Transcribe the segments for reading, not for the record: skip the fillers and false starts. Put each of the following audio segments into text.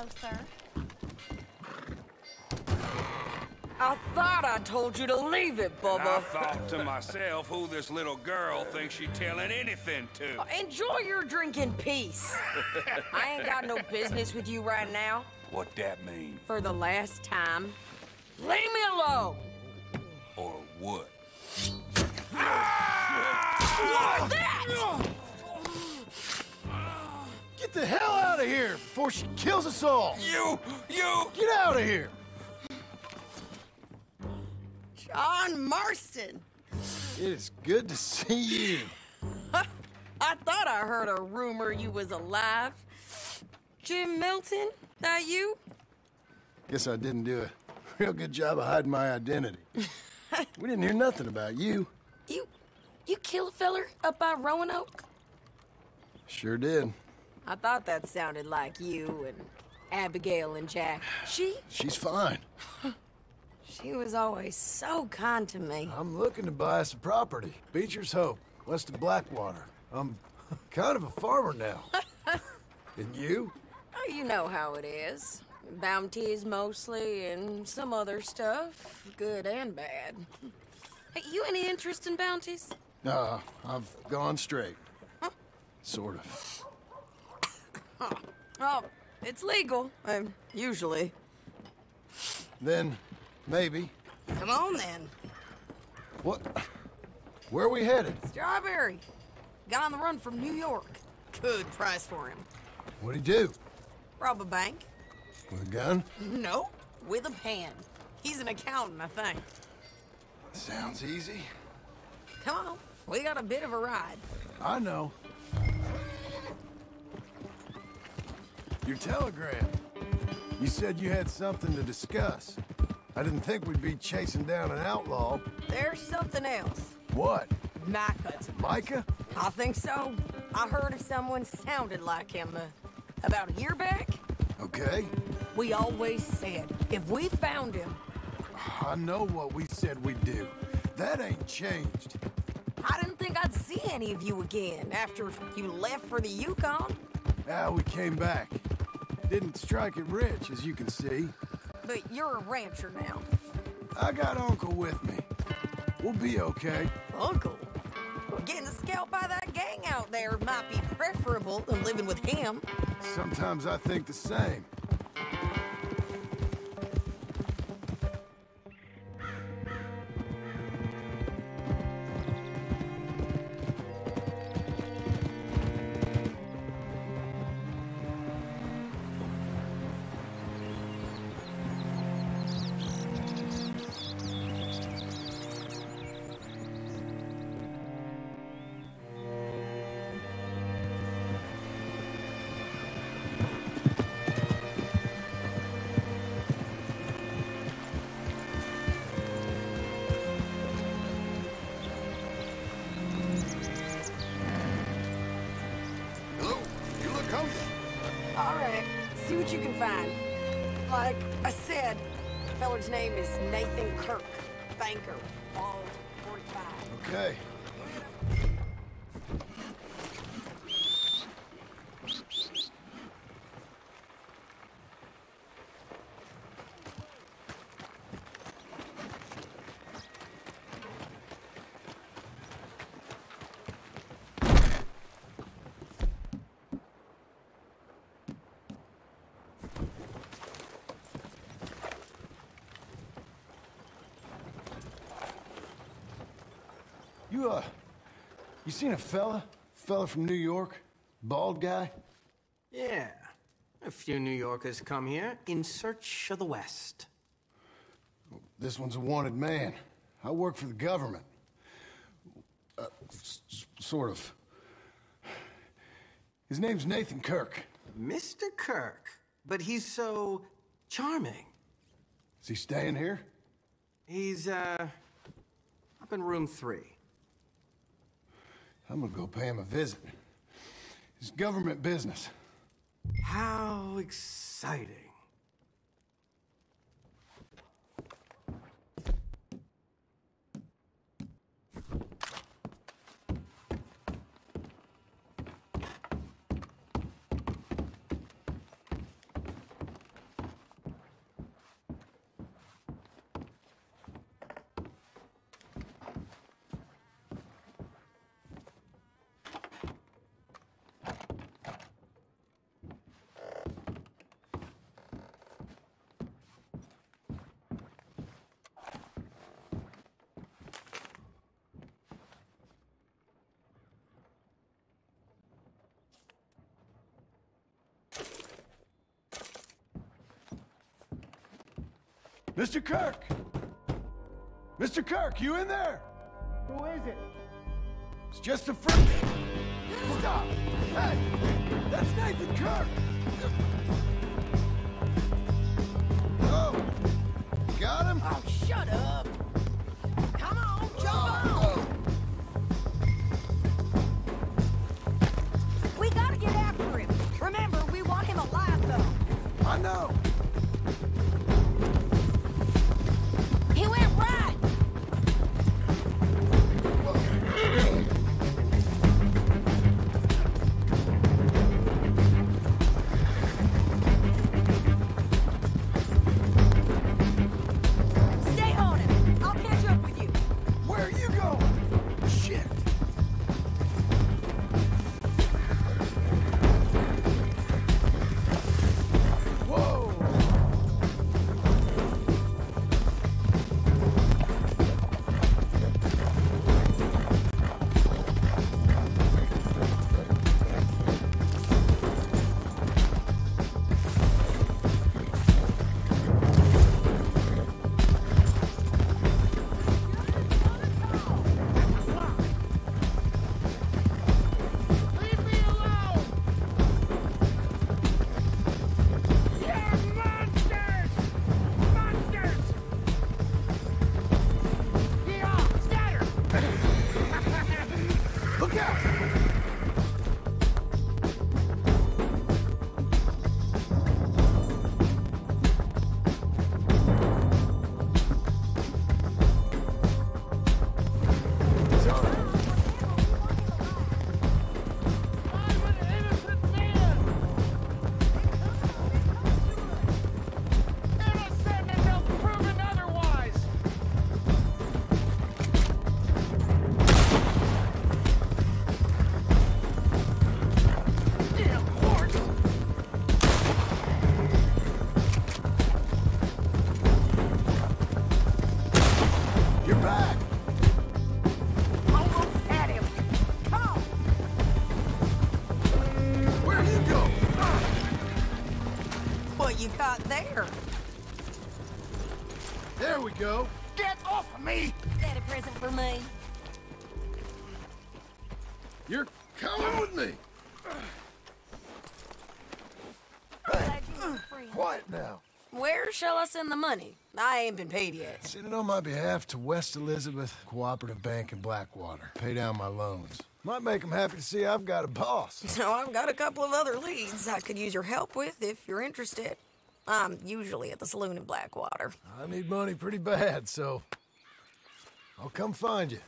Hello, sir. I thought I told you to leave it, And I Bubba. thought to myself who this little girl thinks she telling anything to. Enjoy your drink in peace. I ain't got no business with you right now. What that mean? For the last time, leave me alone. Or what? Like that! Get the hell out of here before she kills us all! You! Get out of here! John Marston. It is good to see you. I thought I heard a rumor you was alive. Jim Milton, that you? Guess I didn't do a real good job of hiding my identity. We didn't hear nothing about you. You kill a feller up by Roanoke? Sure did. I thought that sounded like you and Abigail and Jack. She's fine. She was always so kind to me. I'm looking to buy us a property. Beecher's Hope, west of Blackwater. I'm kind of a farmer now. And you? Oh, you know how it is. Bounties mostly, and some other stuff, good and bad. Hey, you any interest in bounties? I've gone straight. Sort of. Oh, it's legal, usually. Then, maybe. Come on, then. What? Where are we headed? Strawberry. Got on the run from New York. Good price for him. What'd he do? Rob a bank? With a gun? No, with a pen. He's an accountant, I think. Sounds easy. Come on, we got a bit of a ride. I know. Your telegram. You said you had something to discuss. I didn't think we'd be chasing down an outlaw. There's something else. What? Micah. Micah? I think so. I heard of someone sounded like him about a year back. Okay. We always said, if we found him... I know what we said we'd do. That ain't changed. I didn't think I'd see any of you again after you left for the Yukon. We came back. Didn't strike it rich, as you can see. But you're a rancher now. I got Uncle with me. We'll be okay. Uncle? Getting scalped by that gang out there might be preferable than living with him. Sometimes I think the same. All right, see what you can find. Like I said, the feller's name is Nathan Kirk, banker, bald, 45. Okay. You seen a fella from New York? Bald guy? Yeah. A few New Yorkers come here in search of the West. This one's a wanted man. I work for the government. Sort of. His name's Nathan Kirk. Mr. Kirk? But he's so charming. Is he staying here? He's, up in room 3. I'm gonna go pay him a visit. It's government business. How exciting. Mr. Kirk! Mr. Kirk, you in there? Who is it? It's just a freak. Stop! Hey! That's Nathan Kirk! Oh! Got him? Oh, shut up. Come on, jump on. We gotta get after him. Remember, we want him alive, though. I know! He went right. Stay on him. I'll catch up with you. Where are you going? Shit! Whoa! Leave me alone! You're monsters! Monsters! Yeah, scatter! Look out! Sorry. I'm an innocent man! Innocent until proven otherwise! Damn horse! You're back! Almost had him. Come on. Where'd you go? What you got there? There we go. Get off of me! Is that a present for me? You're coming with me. Glad you were free. Quiet now. Where shall I send the money? I ain't been paid yet. Send it on my behalf to West Elizabeth Cooperative Bank in Blackwater. Pay down my loans. Might make them happy to see I've got a boss. So I've got a couple of other leads I could use your help with if you're interested. I'm usually at the saloon in Blackwater. I need money pretty bad, so I'll come find you.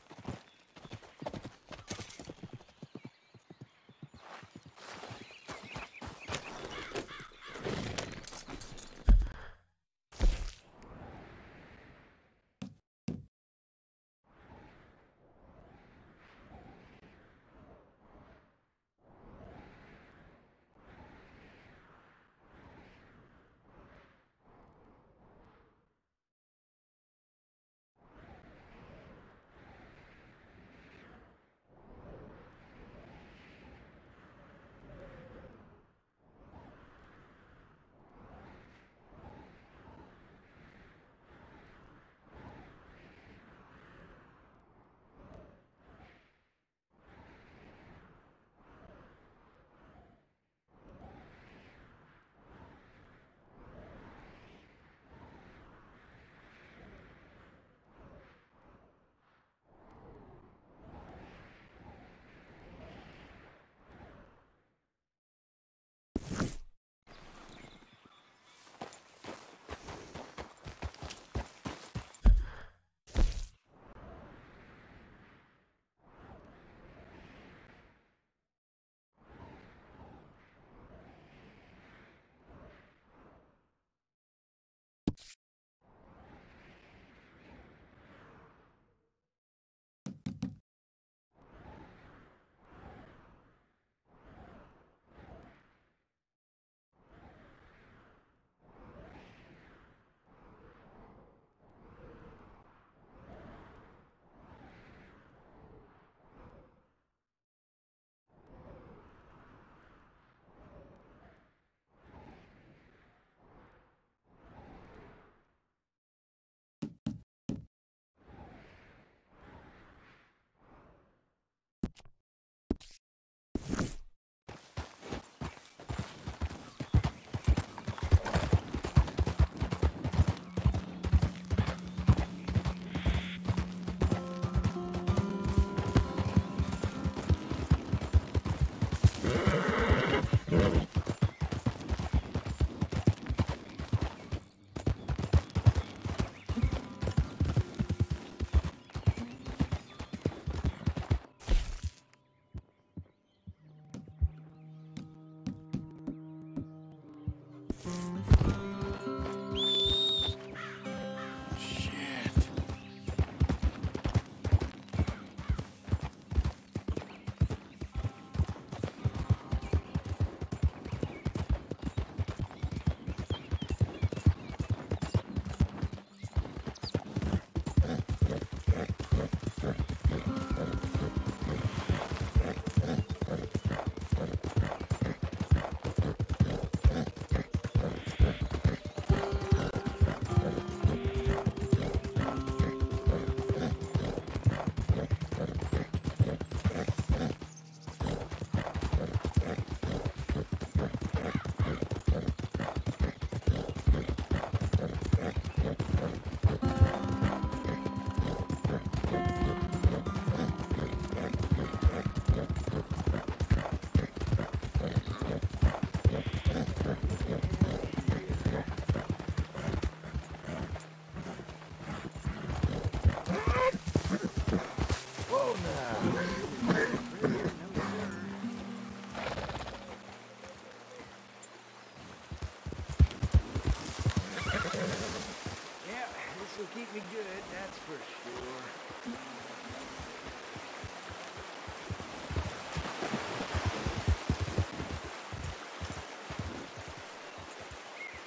Yeah, this'll keep me good, that's for sure.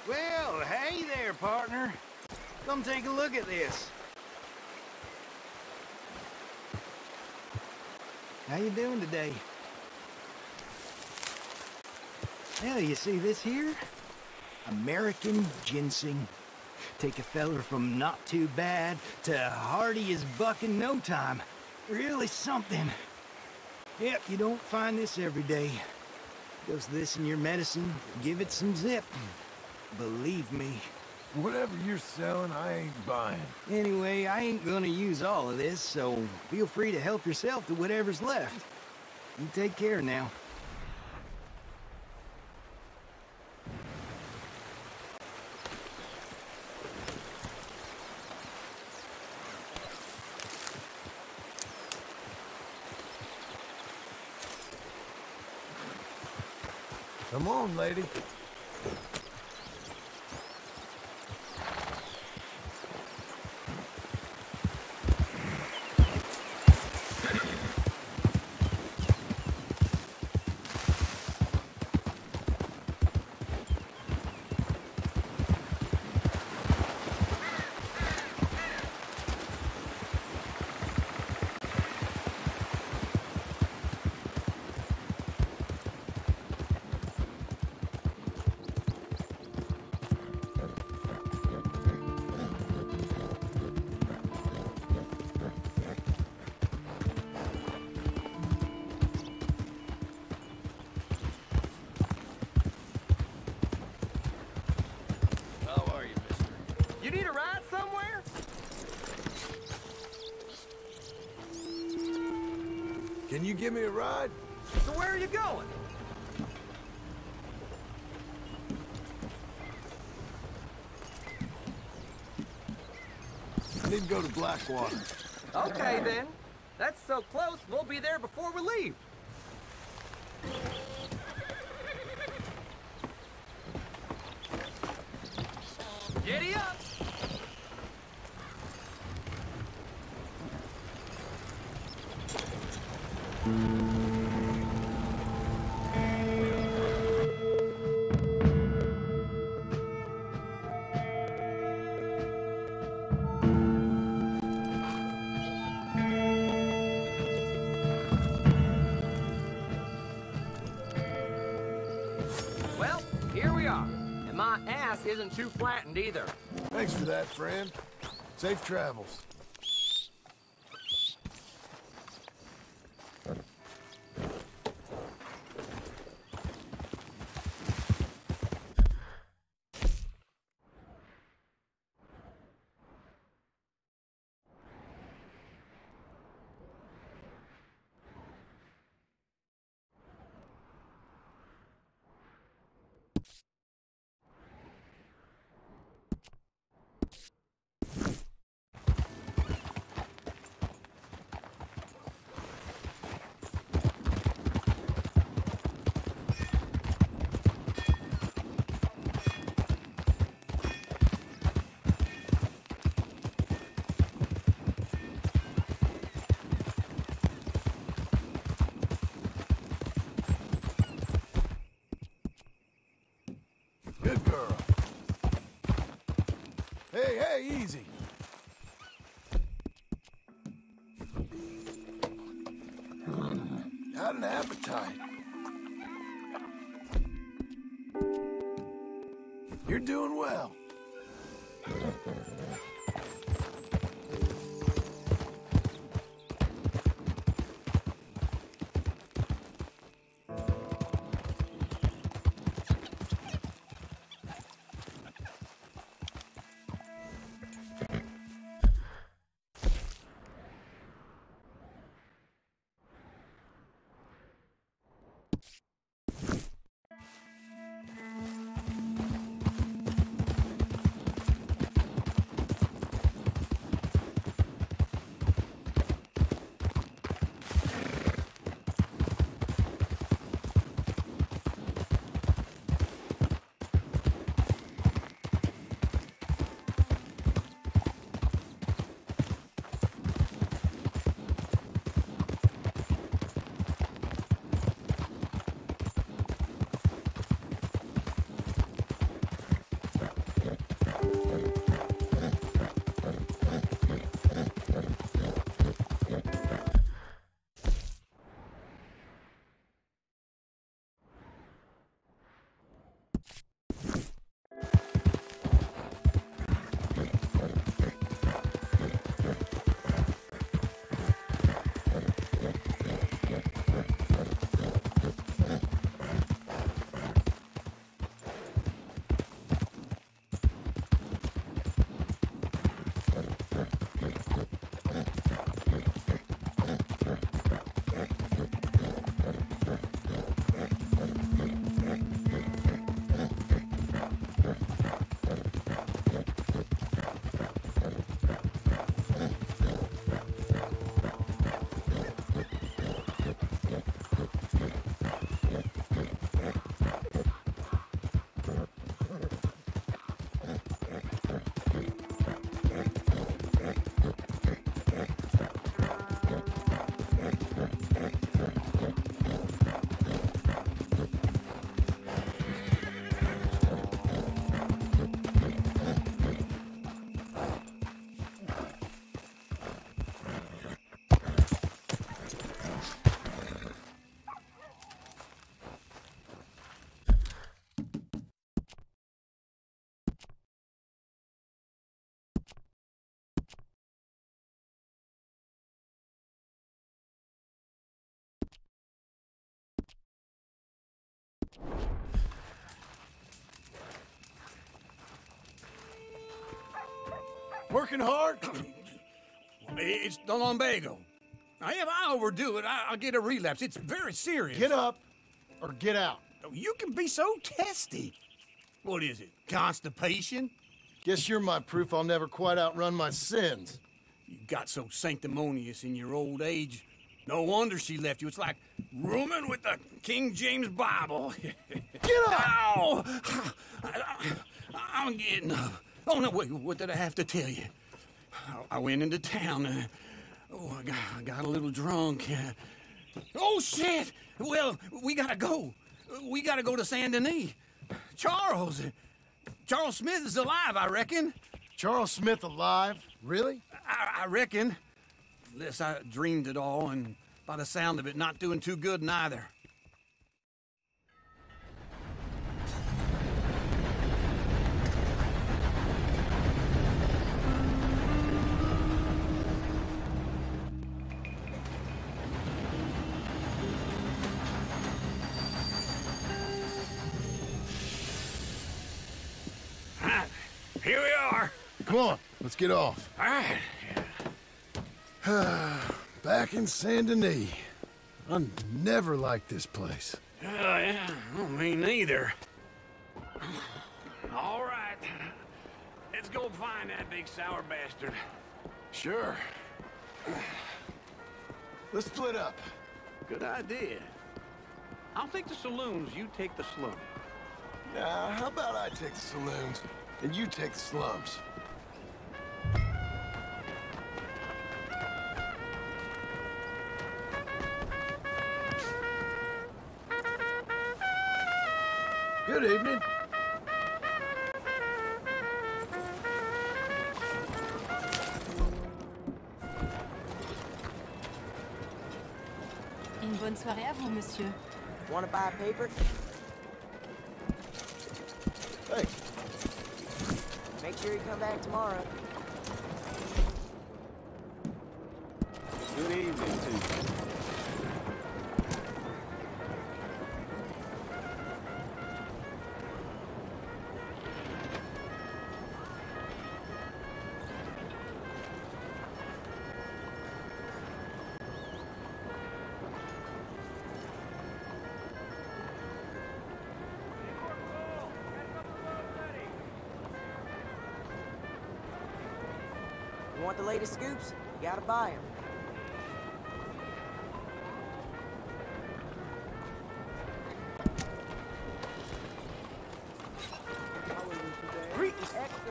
Well, hey there, partner. Come take a look at this. How you doing today? Well, you see this here? American ginseng. Take a feller from not too bad to hardy as buck in no time. Really something. Yep, you don't find this every day. Goes this in your medicine, give it some zip. Believe me. Whatever you're selling, I ain't buying. Anyway, I ain't gonna use all of this, so feel free to help yourself to whatever's left. You take care now. Come on, lady. You need a ride somewhere? Can you give me a ride? So where are you going? I need to go to Blackwater. Okay, then. That's so close, we'll be there before we leave. Giddy up! Well, here we are. And my ass isn't too flattened either. Thanks for that, friend. Safe travels. Good girl. Hey, easy. Got an appetite. You're doing well. Working hard? It's the lumbago. Now, if I overdo it, I'll get a relapse. It's very serious. Get up or get out. You can be so testy. What is it, constipation? Guess you're my proof I'll never quite outrun my sins. You got so sanctimonious in your old age. No wonder she left you. It's like rooming with the King James Bible. Get up! Ow! I'm getting up. Oh, no, wait, what did I have to tell you? I went into town. I got a little drunk. Oh, shit! Well, we gotta go. We gotta go to Saint Denis. Charles Smith is alive, I reckon. Charles Smith alive? Really? I reckon. Unless I dreamed it all, and by the sound of it, not doing too good neither. Here we are. Come on, let's get off. All right. Back in Saint Denis. I never liked this place. Yeah, me neither. All right. Let's go find that big sour bastard. Sure. Let's split up. Good idea. I'll take the saloons, you take the slums. Now, how about I take the saloons and you take the slums? Good evening. Une bonne soirée à vous, monsieur. Want to buy paper? Hey. Make sure you come back tomorrow. Good evening to you. You want the latest scoops? You gotta buy them.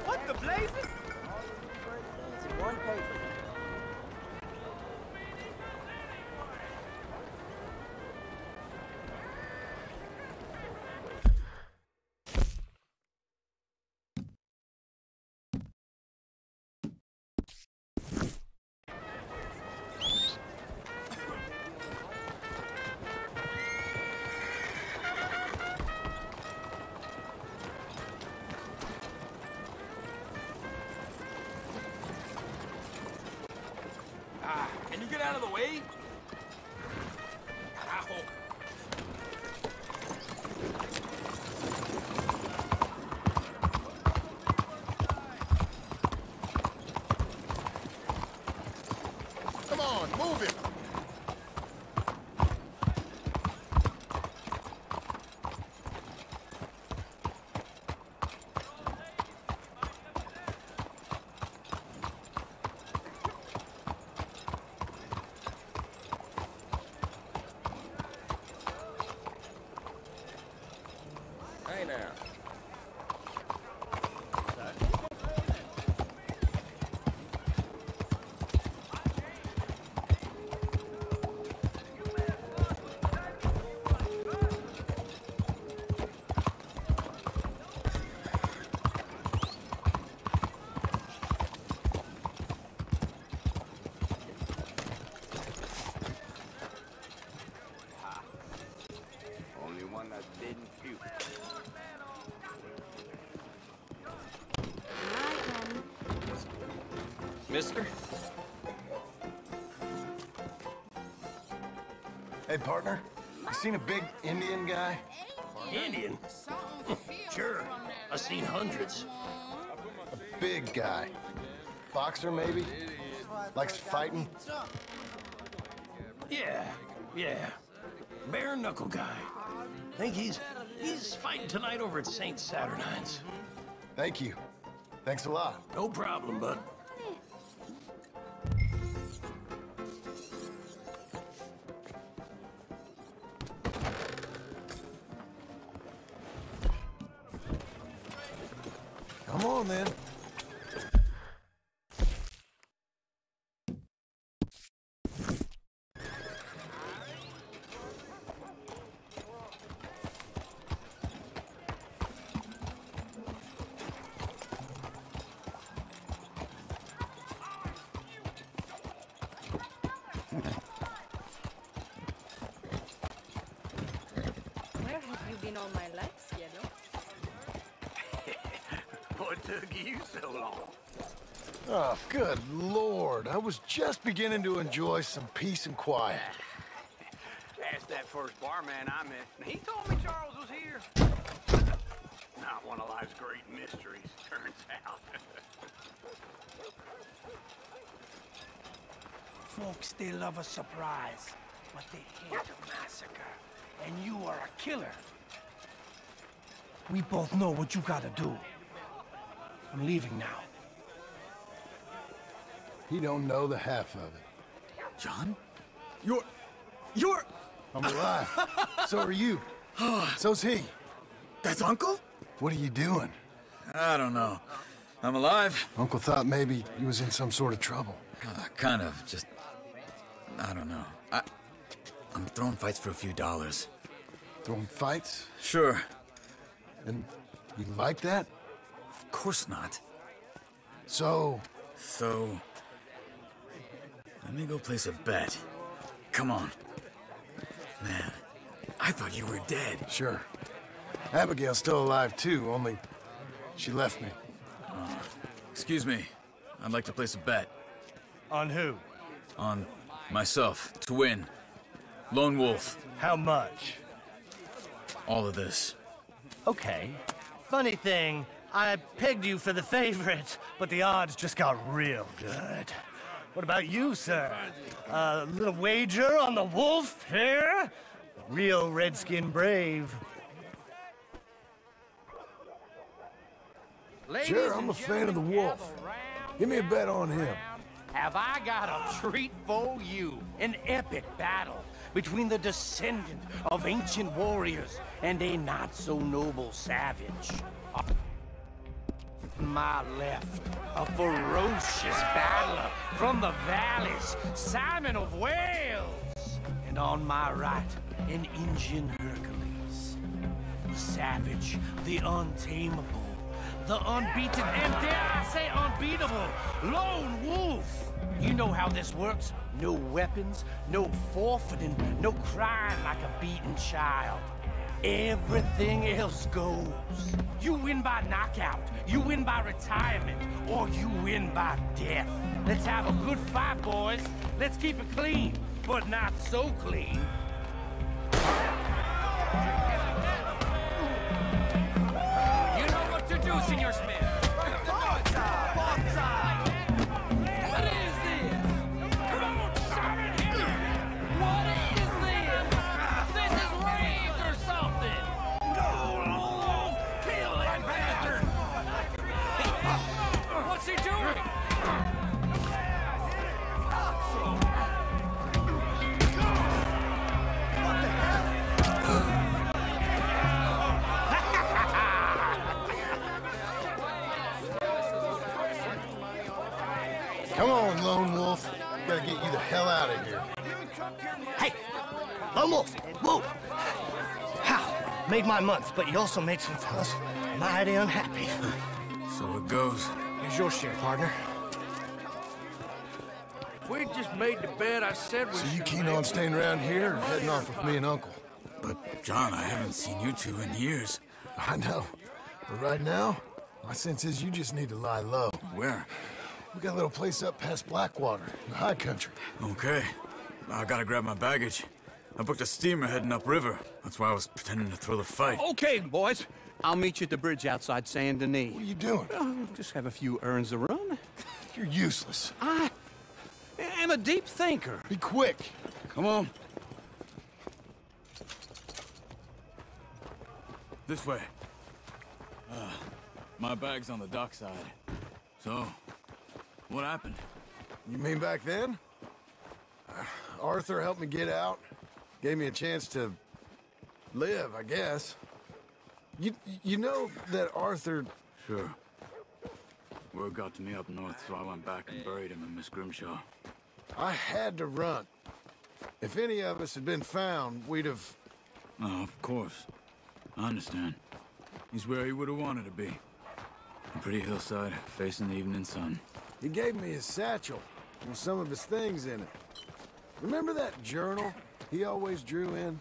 What the blazes? All of these great things in one paper. Can you get out of the way? Ow. Come on, move it. Hey now. Only one that didn't puke. Mister? Hey, partner. You seen a big Indian guy? Indian? Sure. I've seen hundreds. A big guy. Boxer, maybe? Likes fighting? Yeah. Bare knuckle guy. Think he's fighting tonight over at St. Saturnine's. Thank you. Thanks a lot. No problem, bud. Come on, then. Where have you been all my life, Cielo? What took you so long? Oh, good Lord. I was just beginning to enjoy some peace and quiet. Asked that first barman I met, and he told me Charles was here. Not one of life's great mysteries, turns out. Folks, they love a surprise, but they hate a massacre. And you are a killer. We both know what you gotta do. I'm leaving now. He don't know the half of it. John? You're... I'm alive. So are you. So's he. That's Uncle? What are you doing? I don't know. I'm alive. Uncle thought maybe he was in some sort of trouble. Kind of. Just... I don't know. I'm throwing fights for a few dollars. Throwing fights? Sure. And you like that? Of course not. So... Let me go place a bet. Come on. Man, I thought you were dead. Sure. Abigail's still alive, too, only she left me. Excuse me. I'd like to place a bet. On who? On myself, to win. Lone Wolf. How much? All of this. Okay. Funny thing, I pegged you for the favorite, but the odds just got real good. What about you, sir? A little wager on the wolf here? Real redskin brave. Sure, I'm a fan of the wolf. Give me a bet on him. Have I got a treat for you? An epic battle between the descendant of ancient warriors and a not-so-noble savage. On my left, a ferocious battler from the valleys, Simon of Wales. And on my right, an Indian Hercules. The savage, the untamable, the unbeaten, and dare I say unbeatable, Lone Wolf. You know how this works. No weapons, no forfeiting, no crying like a beaten child. Everything else goes. You win by knockout, you win by retirement, or you win by death. Let's have a good fight, boys. Let's keep it clean, but not so clean. You know what to do, Senor Smith. What is this? Come on, Simon, hit him! What is this? This is rigged or something! Go, Wolf! Kill that bastard! What's he doing? Come on, Lone Wolf. Gotta get you the hell out of here. Hey, Lone Wolf, whoa! How? Made my month, but you also made some fellas mighty unhappy. So it goes. Here's your share, partner. If we just made the bed I said we So you keen on staying around here or heading off with me and Uncle? But, John, I haven't seen you two in years. I know. But right now, my sense is you just need to lie low. Where? We got a little place up past Blackwater, in the high country. Okay. I gotta grab my baggage. I booked a steamer heading upriver. That's why I was pretending to throw the fight. Okay, boys. I'll meet you at the bridge outside Saint Denis. What are you doing? Oh, just have a few errands to run. You're useless. I am a deep thinker. Be quick. Come on. This way. My bag's on the dockside. So, what happened? You mean back then? Arthur helped me get out. Gave me a chance to live, I guess. You know that Arthur... Sure. Word got to me up north, so I went back and buried him in Miss Grimshaw. I had to run. If any of us had been found, we'd have... Oh, of course. I understand. He's where he would have wanted to be. A pretty hillside, facing the evening sun. He gave me his satchel with some of his things in it. Remember that journal he always drew in?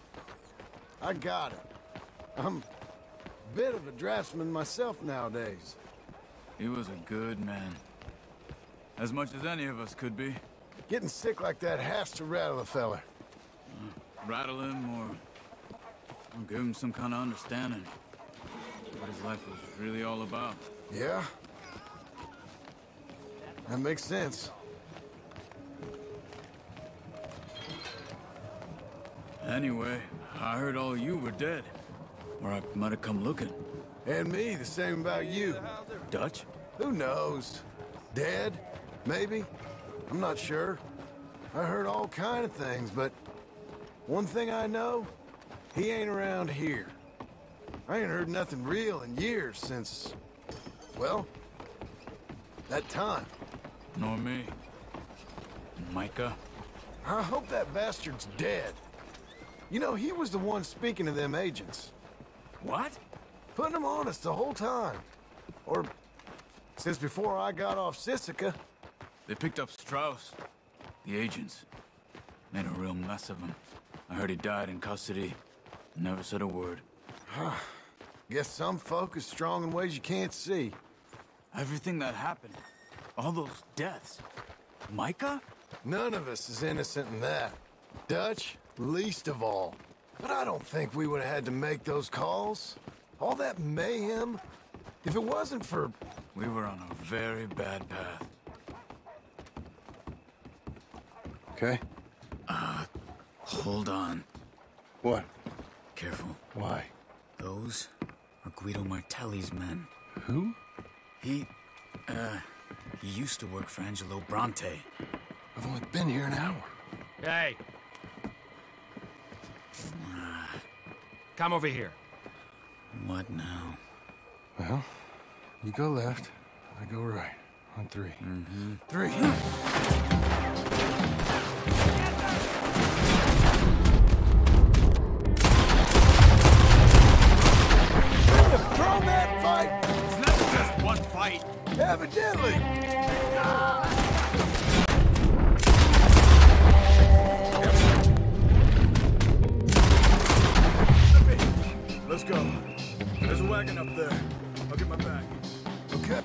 I got it. I'm a bit of a draftsman myself nowadays. He was a good man. As much as any of us could be. Getting sick like that has to rattle a fella. Rattle him or give him some kind of understanding. What his life was really all about. Yeah? That makes sense. Anyway, I heard all you were dead. Or I might have come looking. And me, the same about you. Dutch? Who knows? Dead? Maybe? I'm not sure. I heard all kind of things, but one thing I know, he ain't around here. I ain't heard nothing real in years since, well, that time. Nor me. Micah? I hope that bastard's dead. You know, he was the one speaking to them agents. What? Putting them on us the whole time. Or since before I got off Sisika. They picked up Strauss. The agents. Made a real mess of him. I heard he died in custody. Never said a word. Guess some folk is strong in ways you can't see. Everything that happened. All those deaths. Micah? None of us is innocent in that. Dutch, least of all. But I don't think we would have had to make those calls. All that mayhem. If it wasn't for... We were on a very bad path. Okay. Hold on. What? Careful. Why? Those are Guido Martelli's men. Who? He used to work for Angelo Bronte. I've only been here an hour. Hey. Come over here. What now? Well, you go left, I go right. On three. Mm-hmm. 3. Throw that fight! It's not just one fight. Evidently! Let's go. There's a wagon up there. I'll get my bag. Okay.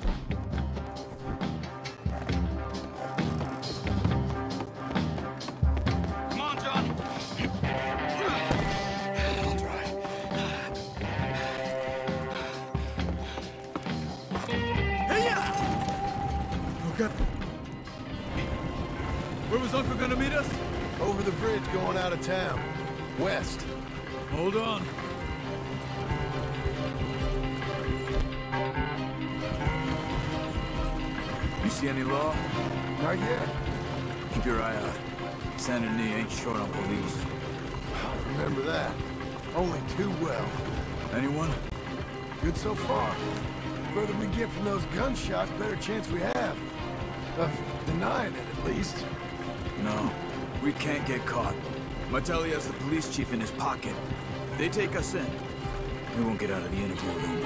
Come on, John. I'll drive. Okay. Where was Uncle gonna meet us? Over the bridge going out of town. West. Hold on. You see any law? Not yet. Keep your eye out. Saint Denis ain't short on police. Remember that. Only too well. Anyone? Good so far. The further we get from those gunshots, better chance we have. Of denying it, at least. No. We can't get caught. Martelli has the police chief in his pocket. They take us in. We won't get out of the interview room.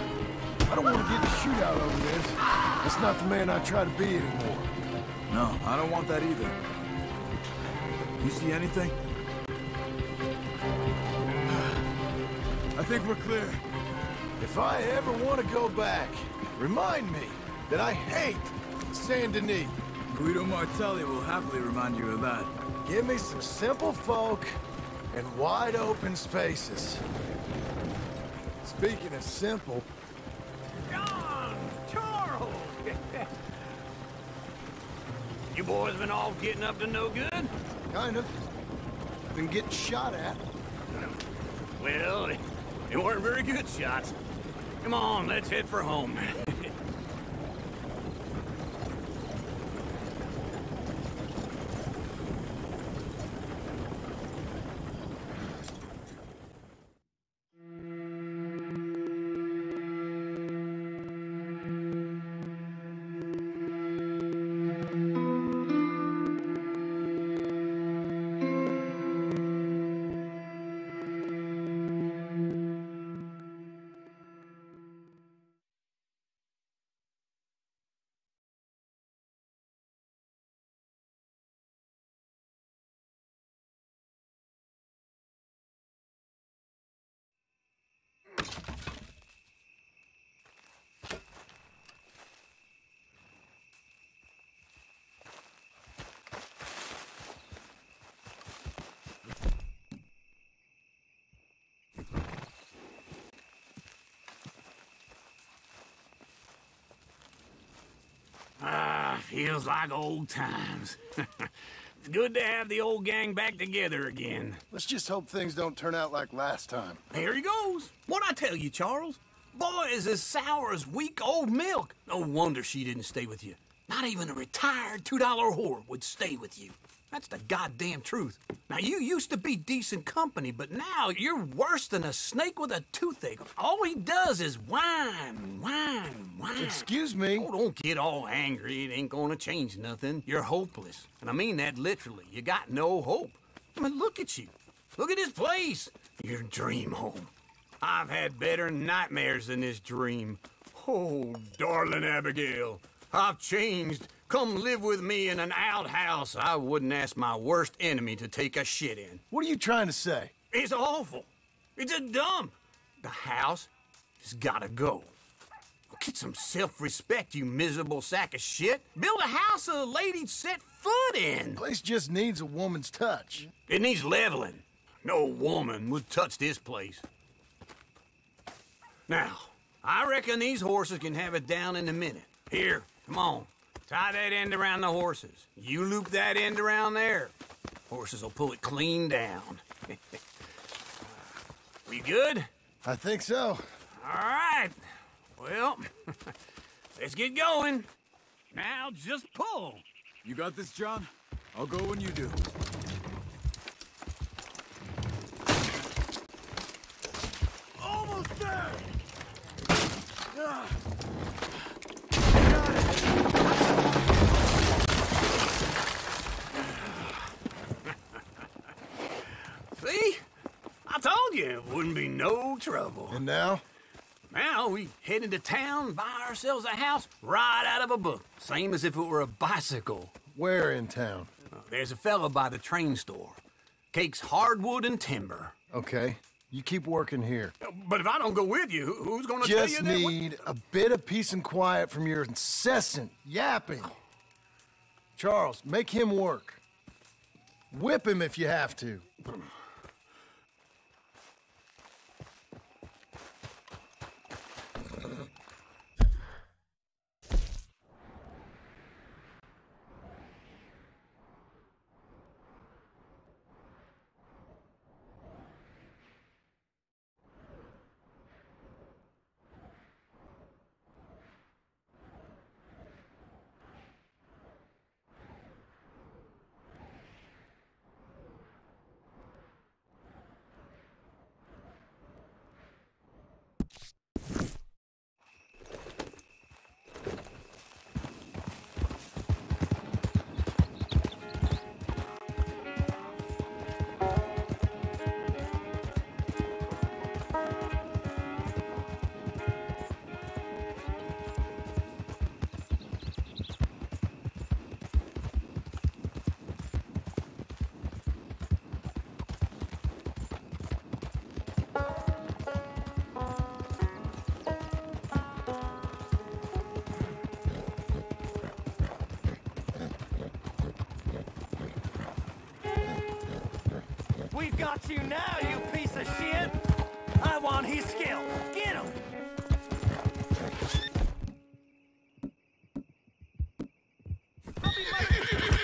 I don't want to get in a shootout over this. That's not the man I try to be anymore. No, I don't want that either. You see anything? I think we're clear. If I ever want to go back, remind me that I hate Saint Denis. Guido Martelli will happily remind you of that. Give me some simple folk and wide open spaces. Speaking of simple... John! Charles! You boys been all getting up to no good? Kind of. Been getting shot at. Well, they weren't very good shots. Come on, let's head for home. Feels like old times. It's good to have the old gang back together again. Let's just hope things don't turn out like last time. Here he goes. What'd I tell you, Charles? Boy is as sour as week-old milk. No wonder she didn't stay with you. Not even a retired $2 whore would stay with you. That's the goddamn truth. Now, you used to be decent company, but now you're worse than a snake with a toothache. All he does is whine, whine, whine. Excuse me? Oh, don't get all angry. It ain't gonna change nothing. You're hopeless. And I mean that literally. You got no hope. I mean, look at you. Look at this place. Your dream home. I've had better nightmares than this dream. Oh, darling Abigail, I've changed. Come live with me in an outhouse I wouldn't ask my worst enemy to take a shit in. What are you trying to say? It's awful. It's a dump. The house has gotta go. Get some self-respect, you miserable sack of shit. Build a house a lady'd set foot in. The place just needs a woman's touch. It needs leveling. No woman would touch this place. Now, I reckon these horses can have it down in a minute. Here, come on. Tie that end around the horses. You loop that end around there. Horses will pull it clean down. We good? I think so. All right. Well, let's get going. Now just pull. You got this, John? I'll go when you do. Almost there! See? I told you it wouldn't be no trouble. And now? Now we head into town, buy ourselves a house right out of a book. Same as if it were a bicycle. Where in town? There's a fella by the train store. Cakes hardwood and timber. Okay. You keep working here. But if I don't go with you, who's gonna tell you Just that? need a bit of peace and quiet from your incessant yapping. Charles, make him work. Whip him if you have to. We've got you now, you piece of shit! I want his skill. Get him! I'll be right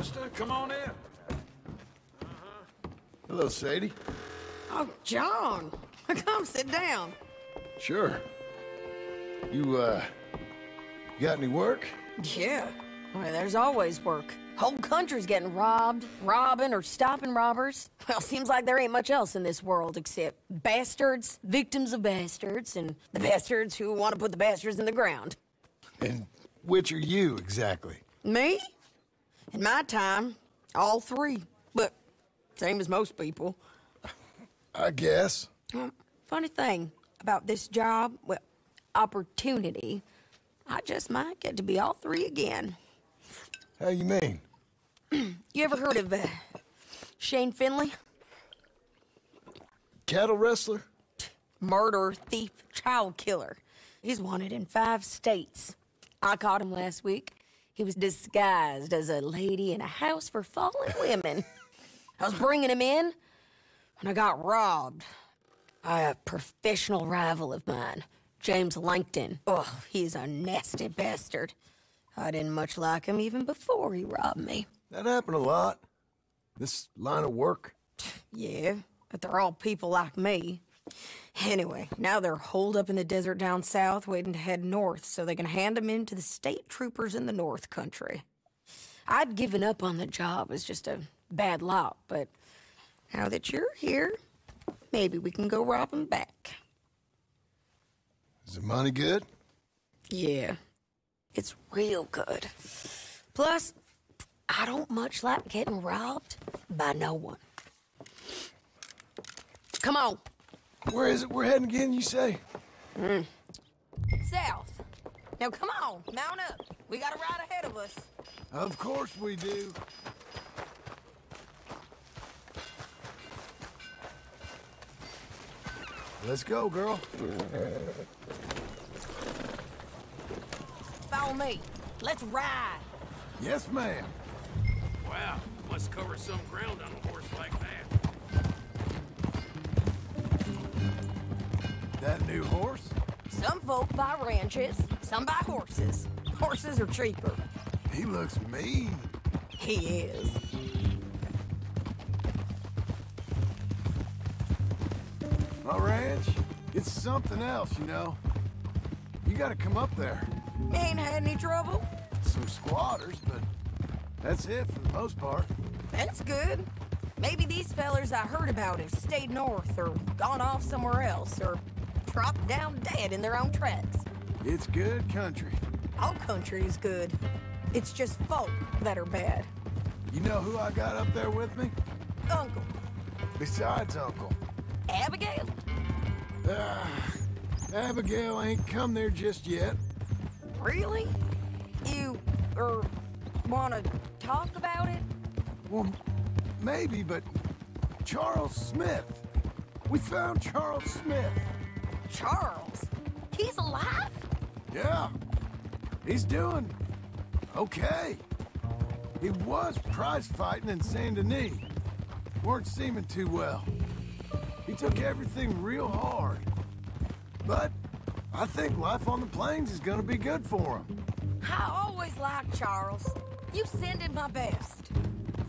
sister. Come on in. Hello, Sadie. Oh, John. Come sit down. Sure. You got any work? Yeah. Well, there's always work. Whole country's getting robbed, robbing, or stopping robbers. Well, seems like there ain't much else in this world except bastards, victims of bastards, and the bastards who want to put the bastards in the ground. And which are you, exactly? Me? In my time, all three. But same as most people. I guess. Funny thing about this job, well, opportunity, I just might get to be all three again. How you mean? You ever heard of Shane Finley? Cattle wrestler? Murderer, thief, child killer. He's wanted in 5 states. I caught him last week. He was disguised as a lady in a house for fallen women. I was bringing him in, and I got robbed by a professional rival of mine, James Langton. Oh, he's a nasty bastard. I didn't much like him even before he robbed me. That happened a lot. This line of work. Yeah, but they're all people like me. Anyway, now they're holed up in the desert down south, waiting to head north so they can hand them in to the state troopers in the north country. I'd given up on the job as just a bad lot, but now that you're here, maybe we can go rob them back. Is the money good? Yeah, it's real good. Plus, I don't much like getting robbed by no one. Come on. Where is it we're heading again, you say? South. Now come on, mount up. We got a ride ahead of us. Of course we do. Let's go, girl. Follow me. Let's ride. Yes, ma'am. Wow, must cover some ground on a horse like that. That new horse? Some folk buy ranches, some buy horses. Horses are cheaper. He looks mean. He is. My ranch, it's something else, you know. You gotta come up there. You ain't had any trouble? Some squatters, but that's it for the most part. That's good. Maybe these fellers I heard about have stayed north or gone off somewhere else or dropped down dead in their own tracks. It's good country. All country is good. It's just folk that are bad. You know who I got up there with me? Uncle. Besides Uncle. Abigail? Abigail ain't come there just yet. Really? You, wanna talk about it? Well, maybe, but Charles Smith. We found Charles Smith. Charles? He's alive? Yeah. He's doing okay. He was prize fighting in Saint Denis. Weren't seeming too well. He took everything real hard. But I think life on the plains is gonna be good for him. I always liked Charles. You send him my best.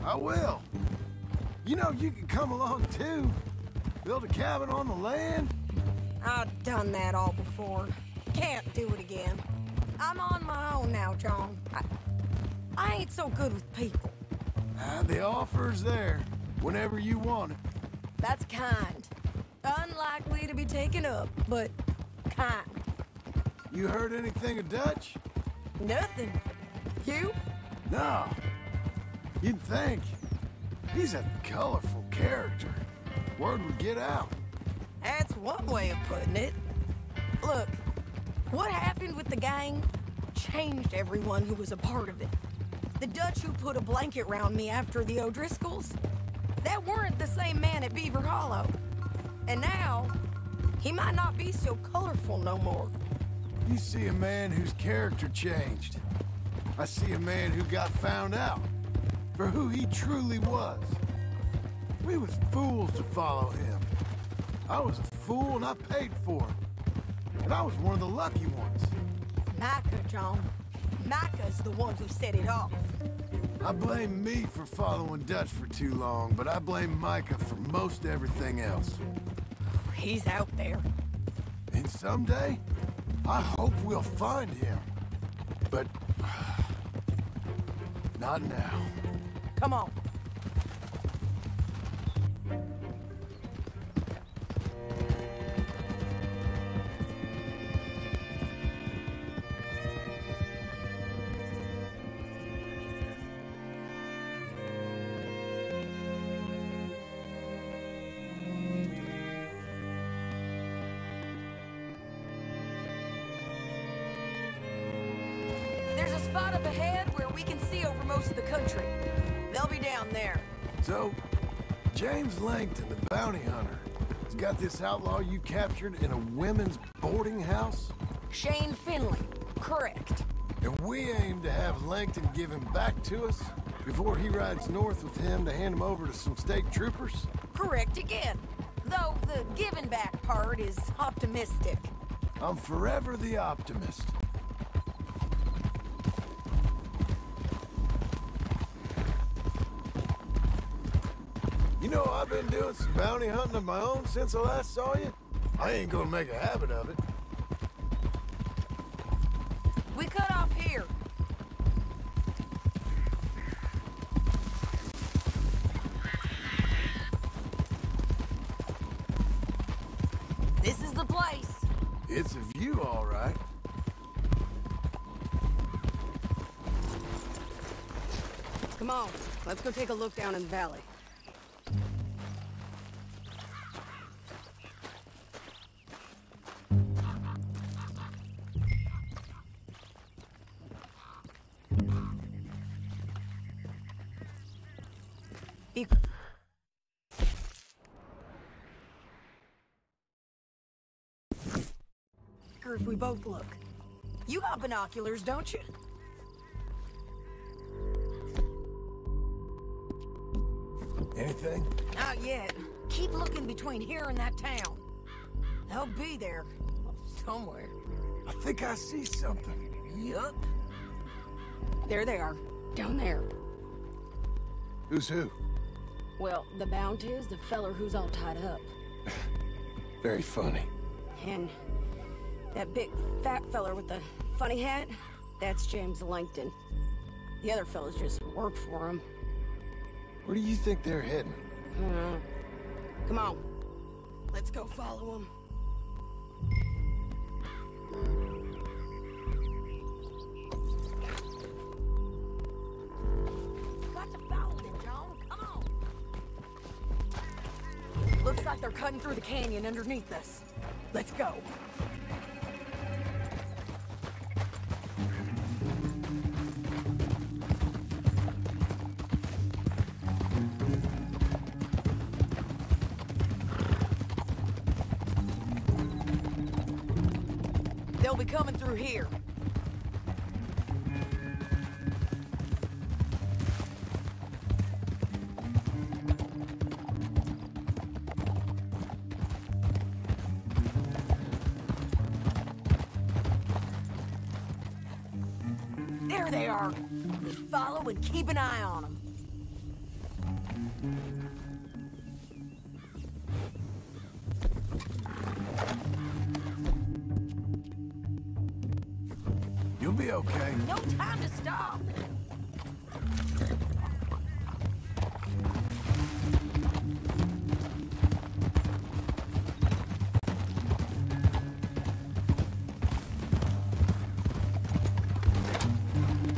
I will. You know, you can come along too. Build a cabin on the land. I've done that all before. Can't do it again. I'm on my own now, John. I ain't so good with people. The offer's there whenever you want it. That's kind. Unlikely to be taken up, but kind. You heard anything of Dutch? Nothing. You? No. You'd think. He's a colorful character. Word would get out. That's one way of putting it. Look, what happened with the gang changed everyone who was a part of it. The Dutch who put a blanket round me after the O'Driscolls, that weren't the same man at Beaver Hollow. And now, he might not be so colorful no more. You see a man whose character changed. I see a man who got found out for who he truly was. We was fools to follow him. I was a fool and I paid for it. And I was one of the lucky ones. Micah, John. Micah's the one who set it off. I blame me for following Dutch for too long, but I blame Micah for most everything else. He's out there. And someday, I hope we'll find him. But... not now. Come on. There's a spot up ahead where we can see over most of the country. They'll be down there. So, James Langton, the bounty hunter, has got this outlaw you captured in a women's boarding house? Shane Finley. Correct. And we aim to have Langton give him back to us before he rides north with him to hand him over to some state troopers? Correct again. Though the giving back part is optimistic. I'm forever the optimist. You know, I've been doing some bounty hunting of my own since I last saw you. I ain't gonna make a habit of it. We cut off here. This is the place. It's a view, all right. Come on, let's go take a look down in the valley. If we both look. You got binoculars, don't you? Anything? Not yet. Keep looking between here and that town. They'll be there. Somewhere. I think I see something. Yup. There they are. Down there. Who's who? Well, the Bounty is the feller who's all tied up. Very funny. And that big fat feller with the funny hat, that's James Langton. The other fellas just work for him. Where do you think they're heading? Come on. Let's go follow them. Got to follow them, John. Come on. Looks like they're cutting through the canyon underneath us. Let's go. They'll be coming through here. There they are. We follow and keep an eye on them. You'll be okay. No time to stop.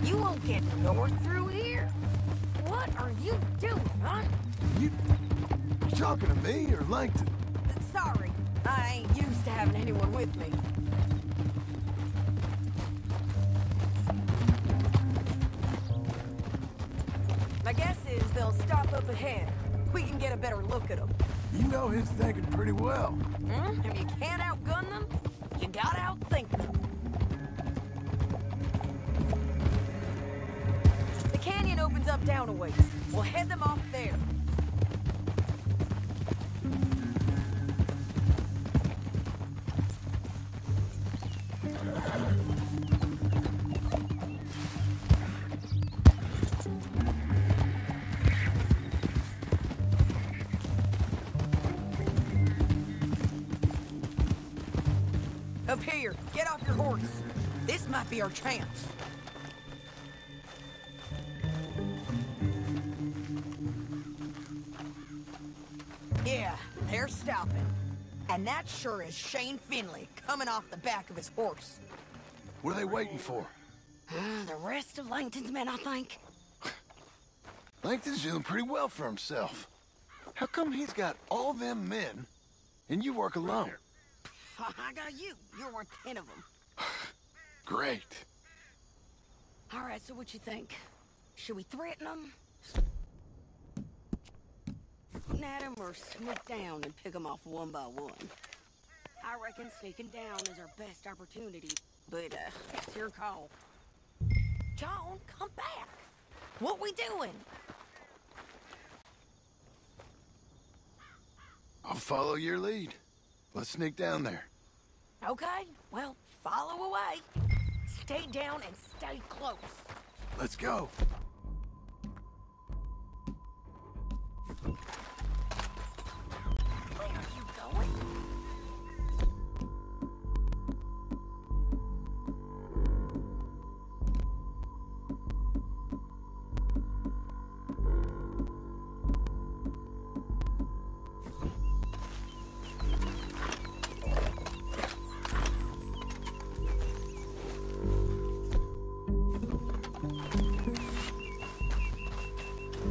You won't get north through here. What are you doing, huh? You talking to me or Langton? Sorry, I ain't used to having anyone with me. My guess is they'll stop up ahead. We can get a better look at them. You know his thinking pretty well. If you can't outgun them, you gotta outthink them. The canyon opens up down a ways. We'll head them off there. Up here, get off your horse. This might be our chance. Yeah, they're stopping. And that sure is Shane Finley coming off the back of his horse. What are they waiting for? The rest of Langton's men, I think. Langton's doing pretty well for himself. How come he's got all them men, and you work alone? I got you. You're worth 10 of them. Great. All right, so what you think? Should we threaten them? At them or sneak down and pick them off one by one? I reckon sneaking down is our best opportunity, but it's your call. John, come back. What we doing? I'll follow your lead. Let's sneak down there. Okay, well, follow away. Stay down and stay close. Let's go. Where are you going?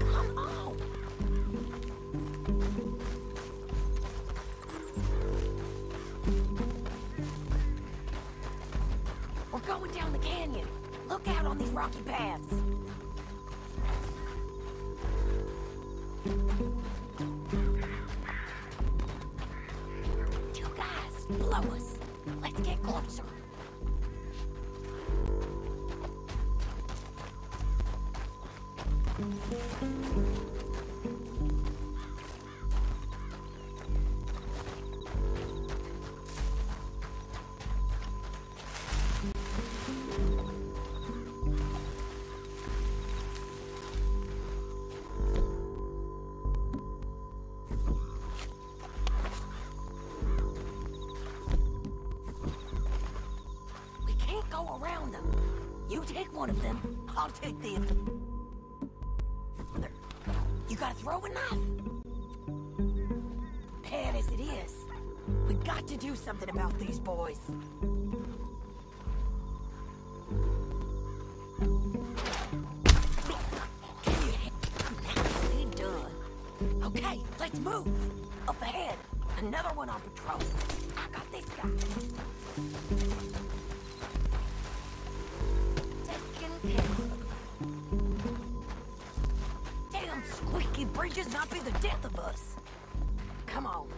Come on. We're going down the canyon. Look out on these rocky paths. Two guys below us. Let's get closer. We can't go around them. You take one of them, I'll take the other. There. You got a throwing knife? Bad as it is, we got to do something about these boys. Nicely done. Okay, let's move. Up ahead, another one on patrol. I got this guy. Taking care of. Damn squeaky bridges might be the death of us. Come on.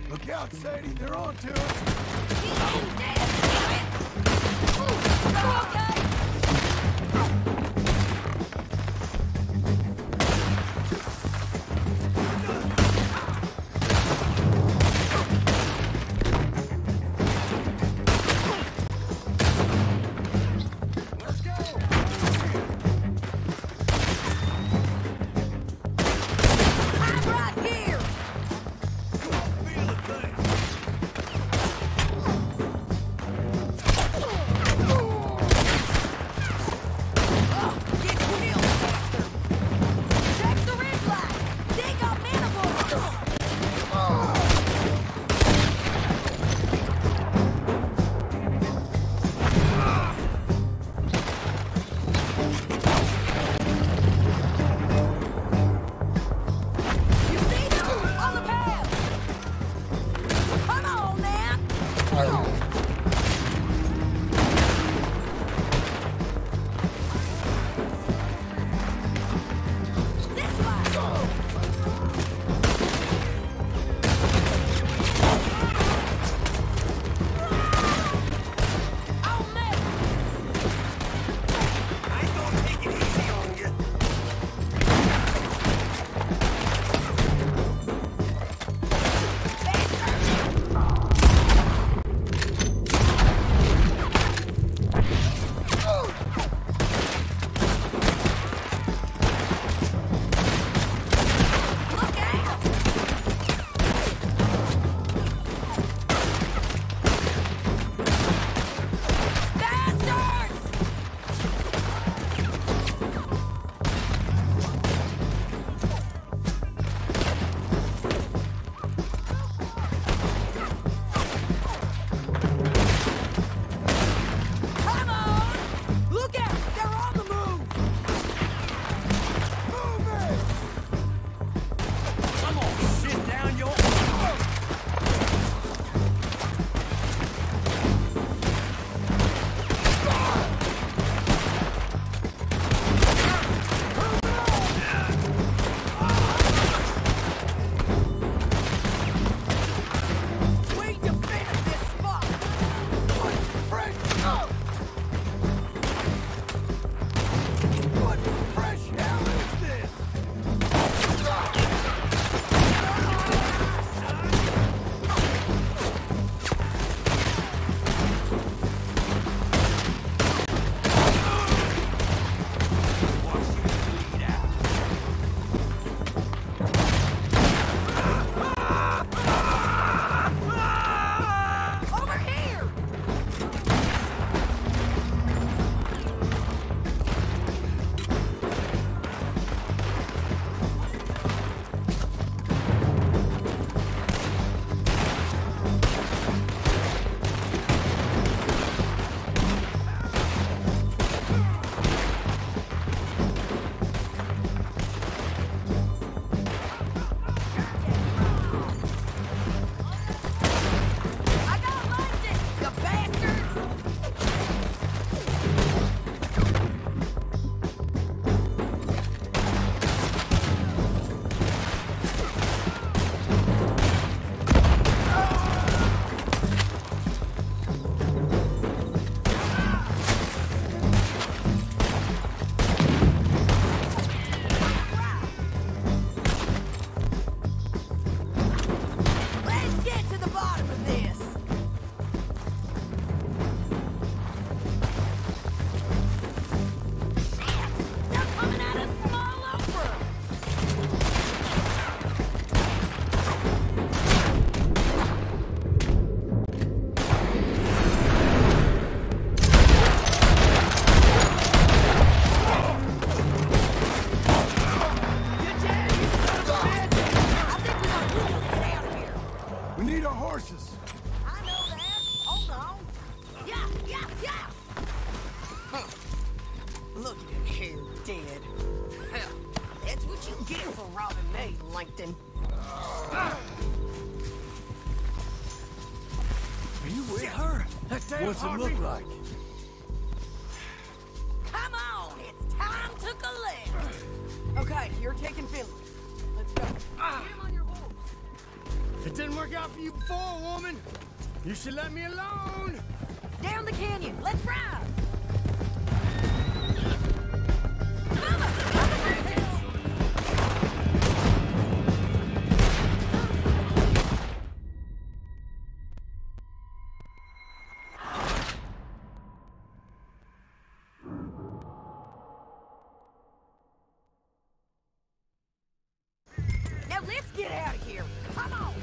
Look out, Sadie. They're on to us. Let's go! I'm right here! Feel it, thing. need our horses. I know that. Hold on. Yeah. Huh. Look at him here, dead. Hell, that's what you get for robbing me, Langton. Are you with her? What's it look like? Come on, it's time to collect. Okay, you're taking Finley. Let's go. Get him on your horse. It didn't work out for you before, woman. You should let me alone. Down the canyon. Let's ride. Now let's get out of here. Come on.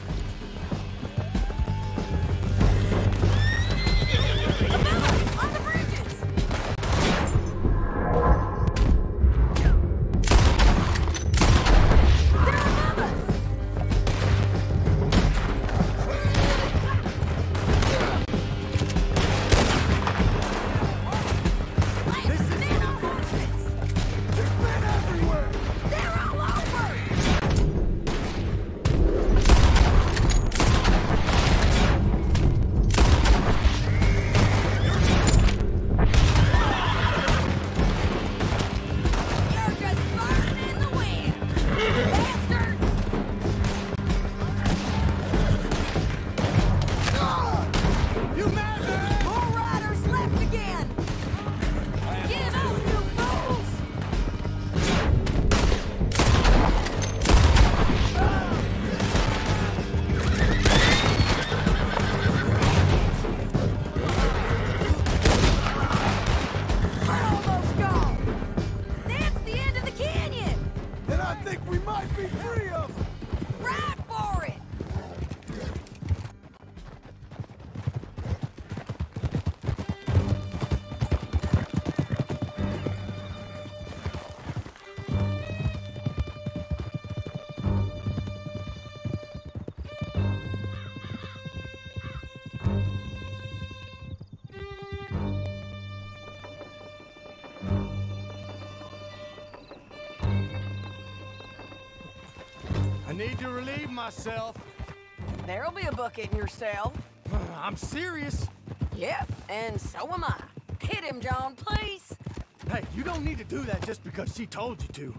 Above, on the bridges. They're above us. Let's men on horses. There's men everywhere! They're all over. You're just burning in the wind. Bastard! You mad, man? More riders left again. Give up, you fools! We're almost gone. That's the end of the canyon. And I think we might be free of them! Ride for it. I need to relieve myself. There'll be a bucket in your cell. I'm serious. Yep, and so am I. Hit him, John, please. Hey, you don't need to do that just because she told you to.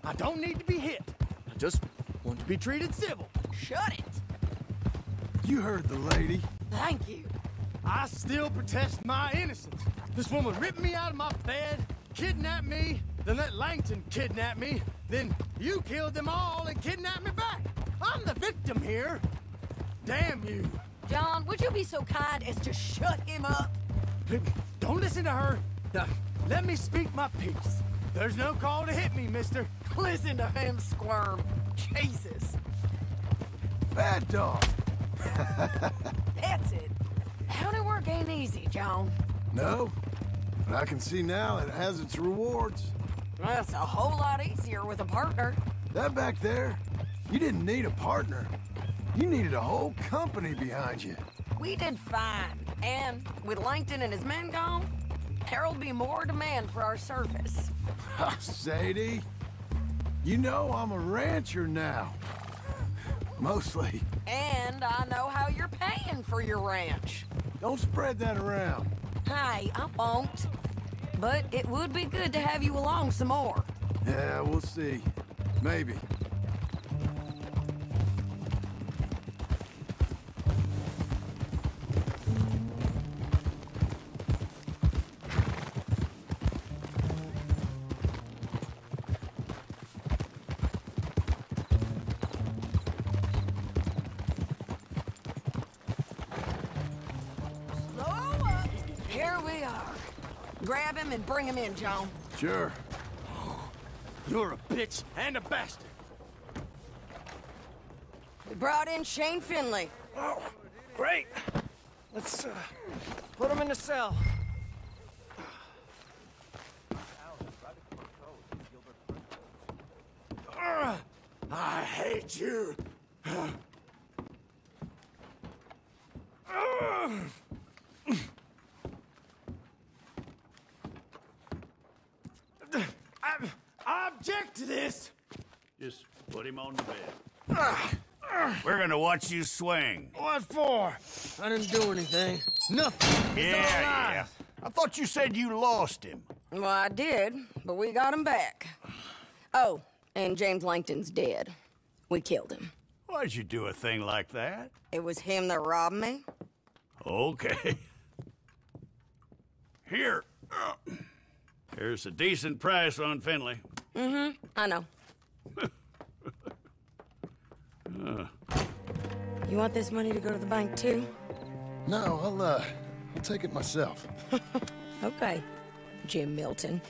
I don't need to be hit. I just want to be treated civil. Shut it. You heard the lady. Thank you. I still protest my innocence. This woman ripped me out of my bed, kidnapped me, then let Langton kidnap me, then you killed them all and kidnapped me back. I'm the victim here. Damn you. John, would you be so kind as to shut him up? Don't listen to her. Let me speak my piece. There's no call to hit me, mister. Listen to him squirm. Jesus. Bad dog. That's it. County work ain't easy, John. No, but I can see now it has its rewards. That's a whole lot easier with a partner. That back there, you didn't need a partner. You needed a whole company behind you. We did fine. And with Langton and his men gone, there'll be more demand for our service. Sadie, you know I'm a rancher now. Mostly. And I know how you're paying for your ranch. Don't spread that around. Hey, I won't. But it would be good to have you along some more. Yeah, we'll see. Maybe. Slow up. Here we are. Grab him and bring him in, John. Sure. You're a bitch and a bastard. We brought in Shane Finley. Oh, great. Let's put him in the cell. I hate you. I object to this. Just put him on the bed. We're gonna watch you swing. What for? I didn't do anything. Nothing. It's all lies. I thought you said you lost him. Well, I did, but we got him back. Oh, and James Langton's dead. We killed him. Why'd you do a thing like that? It was him that robbed me. Okay. Here. Here's a decent price on Finley. Mm-hmm, I know. You want this money to go to the bank, too? No, I'll take it myself. Okay, Jim Milton.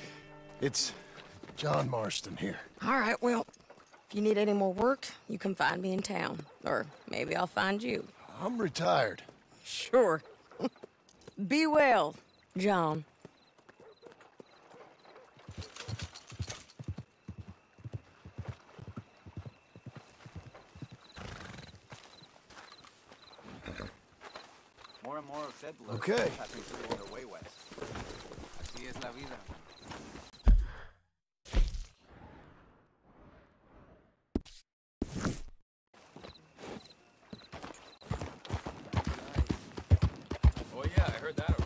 It's John Marston here. All right, well, if you need any more work, you can find me in town. Or maybe I'll find you. I'm retired. Sure. Be well, John. More and more settlers Okay. passing through on their way west. Así es la vida. Oh yeah, I heard that already.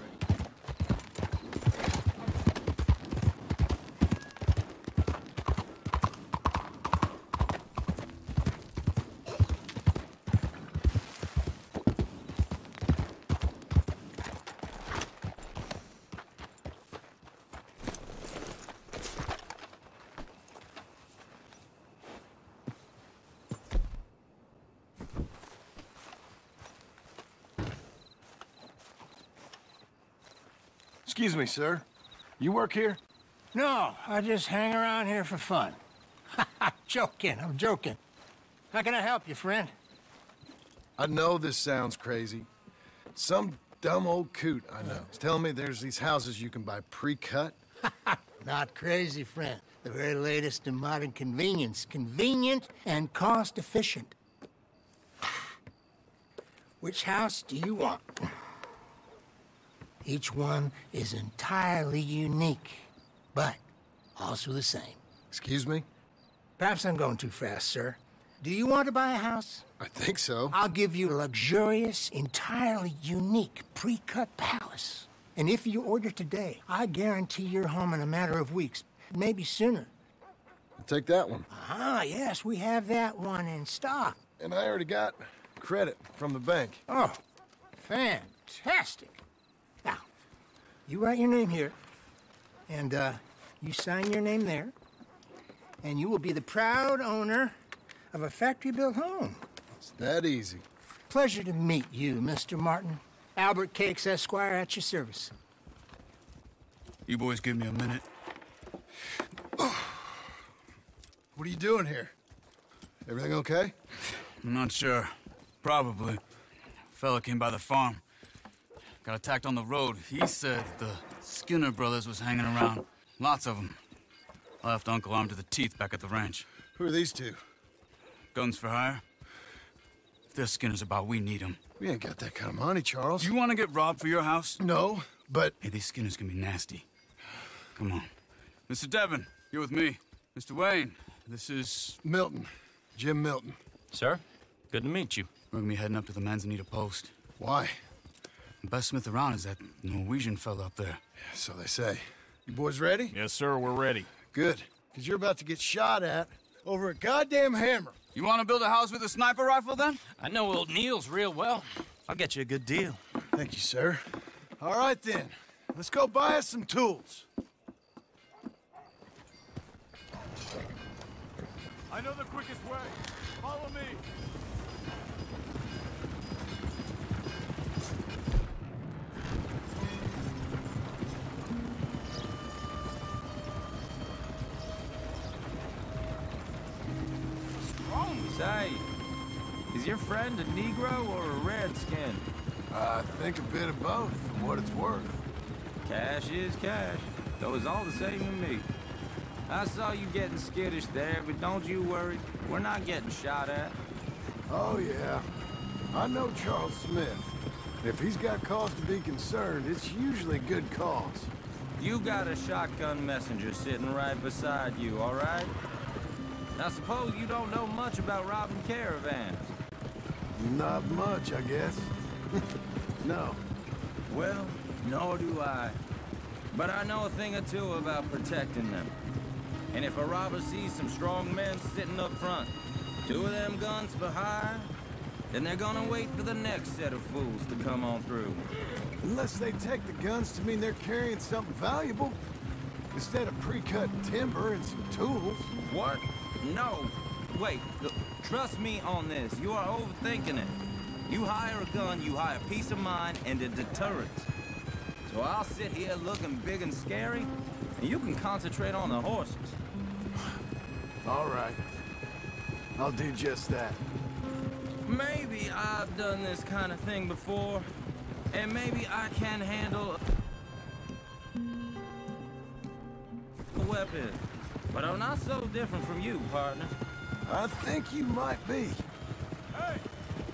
Excuse me, sir. You work here? No, I just hang around here for fun. I'm joking. How can I help you, friend? I know this sounds crazy. Some dumb old coot I know is telling me there's these houses you can buy pre-cut. Not crazy, friend. The very latest in modern convenience. Convenient and cost-efficient. Which house do you want? Each one is entirely unique, but also the same. Excuse me? Perhaps I'm going too fast, sir. Do you want to buy a house? I think so. I'll give you a luxurious, entirely unique pre-cut palace. And if you order today, I guarantee you're home in a matter of weeks, maybe sooner. I'll take that one. Ah, yes, we have that one in stock. And I already got credit from the bank. Oh, fantastic. Now, you write your name here, and you sign your name there, and you will be the proud owner of a factory-built home. It's that easy. Pleasure to meet you, Mr. Martin. Albert Cakes, Esquire, at your service. You boys give me a minute. What are you doing here? Everything okay? I'm not sure. Probably. Fella came by the farm. Got attacked on the road. He said the Skinner brothers was hanging around. Lots of them. I left Uncle armed to the teeth back at the ranch. Who are these two? Guns for hire. If they're Skinner's about, we need them. We ain't got that kind of money, Charles. You want to get robbed for your house? No, but... Hey, these Skinners can be nasty. Come on. Mr. Devon, you're with me. Mr. Wayne, this is... Milton. Jim Milton. Sir, good to meet you. We're gonna be heading up to the Manzanita post. Why? The best smith around is that Norwegian fella up there. So they say. You boys ready? Yes, sir, we're ready. Good, because you're about to get shot at over a goddamn hammer. You want to build a house with a sniper rifle, then? I know old Neil's real well. I'll get you a good deal. Thank you, sir. All right, then. Let's go buy us some tools. I know the quickest way. Follow me. Say, is your friend a Negro or a Redskin? I think a bit of both, for what it's worth. Cash is cash, though it's all the same to me. I saw you getting skittish there, but don't you worry. We're not getting shot at. Oh, yeah. I know Charles Smith. If he's got cause to be concerned, it's usually good cause. You got a shotgun messenger sitting right beside you, all right? Now suppose you don't know much about robbing caravans. Not much, I guess. No. Well, nor do I. But I know a thing or two about protecting them. And if a robber sees some strong men sitting up front, 2 of them guns for hire, then they're gonna wait for the next set of fools to come on through. Unless they take the guns to mean they're carrying something valuable. Instead of pre-cut timber and some tools. What? No. Wait, look, trust me on this. You are overthinking it. You hire a gun, you hire peace of mind and a deterrent. So I'll sit here looking big and scary, and you can concentrate on the horses. All right. I'll do just that. Maybe I've done this kind of thing before, and maybe I can handle a weapon. But I'm not so different from you, partner. I think you might be. Hey!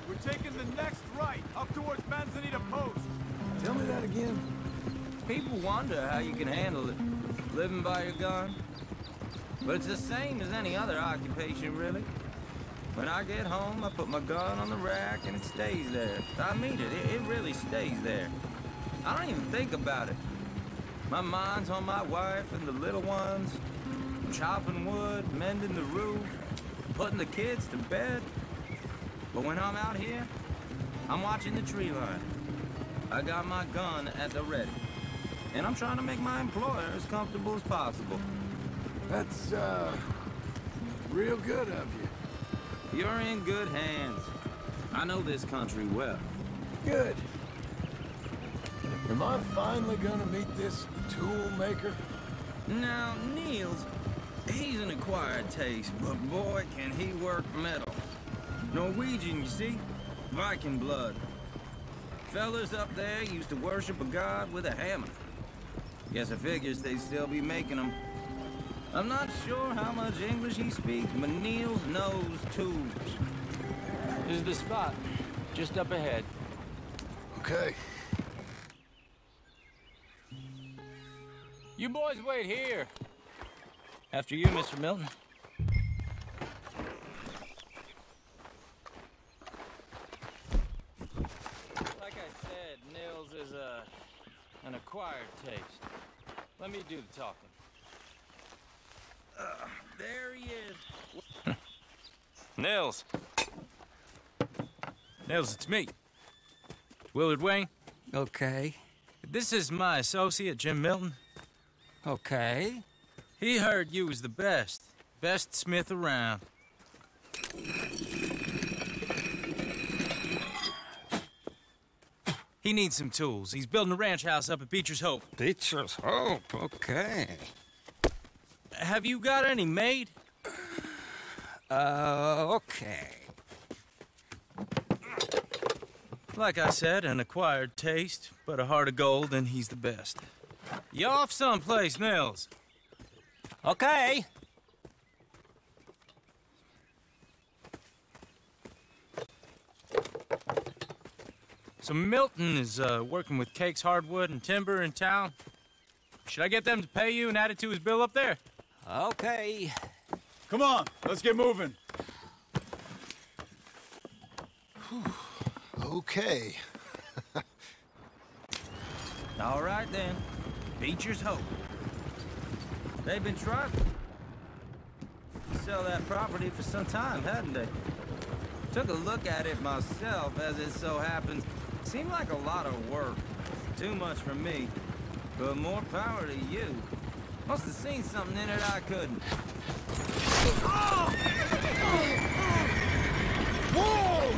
We're taking the next right, up towards Manzanita Post. Tell me that again. People wonder how you can handle it, living by your gun. But it's the same as any other occupation, really. When I get home, I put my gun on the rack and it stays there. I mean it, it really stays there. I don't even think about it. My mind's on my wife and the little ones. I'm chopping wood, mending the roof, putting the kids to bed. But when I'm out here, I'm watching the tree line. I got my gun at the ready. And I'm trying to make my employer as comfortable as possible. That's, real good of you. You're in good hands. I know this country well. Good. Am I finally gonna meet this tool maker? Now, Niels, he's an acquired taste, but boy, can he work metal. Norwegian, you see? Viking blood. Fellas up there used to worship a god with a hammer. Guess I figures they'd still be making them. I'm not sure how much English he speaks, but Niels knows tools. This is the spot, just up ahead. Okay. You boys wait here. After you, Mr. Milton. Like I said, Nils is an acquired taste. Let me do the talking. There he is. Nils. Nils, it's me. Willard Wayne. Okay. This is my associate, Jim Milton. Okay. He heard you was the best. Best smith around. He needs some tools. He's building a ranch house up at Beecher's Hope. Beecher's Hope, okay. Have you got any made? Okay. Like I said, an acquired taste, but a heart of gold, and he's the best. You off someplace, Nils? Okay. So Milton is working with Cakes Hardwood and Timber in town. Should I get them to pay you and add it to his bill up there? Okay. Come on, let's get moving. Okay. All right, then. Beecher's Hope. They've been trying to sell that property for some time, hadn't they? Took a look at it myself, as it so happens. Seemed like a lot of work. Too much for me. But more power to you. Must have seen something in it I couldn't. Whoa!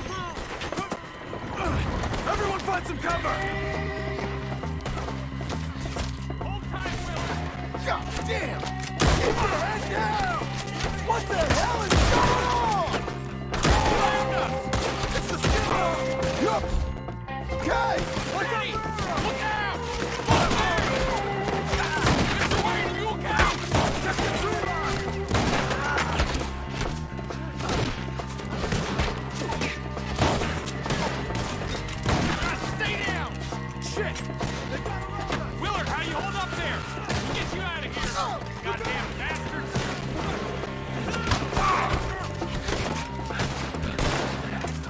Everyone find some cover! Hold tight, Will! God damn! Keep your head down! What the hell is going on? Behind us! It's the skinner! Yup! Okay! Look out! Look out! Mr. Wayne, look out! Check the tree line! Stay Shit! Willard, how you hold up there? We'll get you out of here! Goddamn bastards!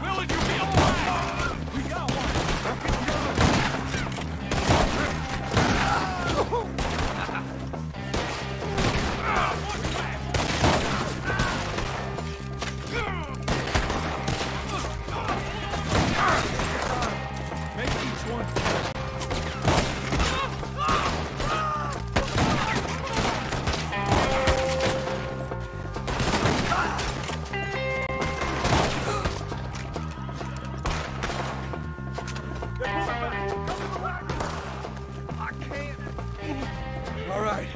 Willard, you'll be alright! We got one! Make each one. All right.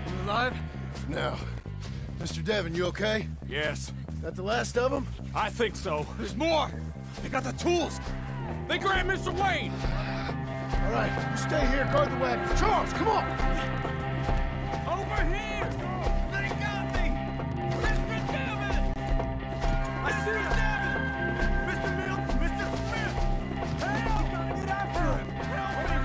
You alive? Now, Mr. Devon, you okay? Yes. That the last of them? I think so. There's more! They got the tools! They grabbed Mr. Wayne! All right, you stay here, guard the wagons. Charles, come on! Over here! They got me! Mr. Devon! I see him! Mr. Mills! Mr. Smith! Help! Gotta get after him! Help me!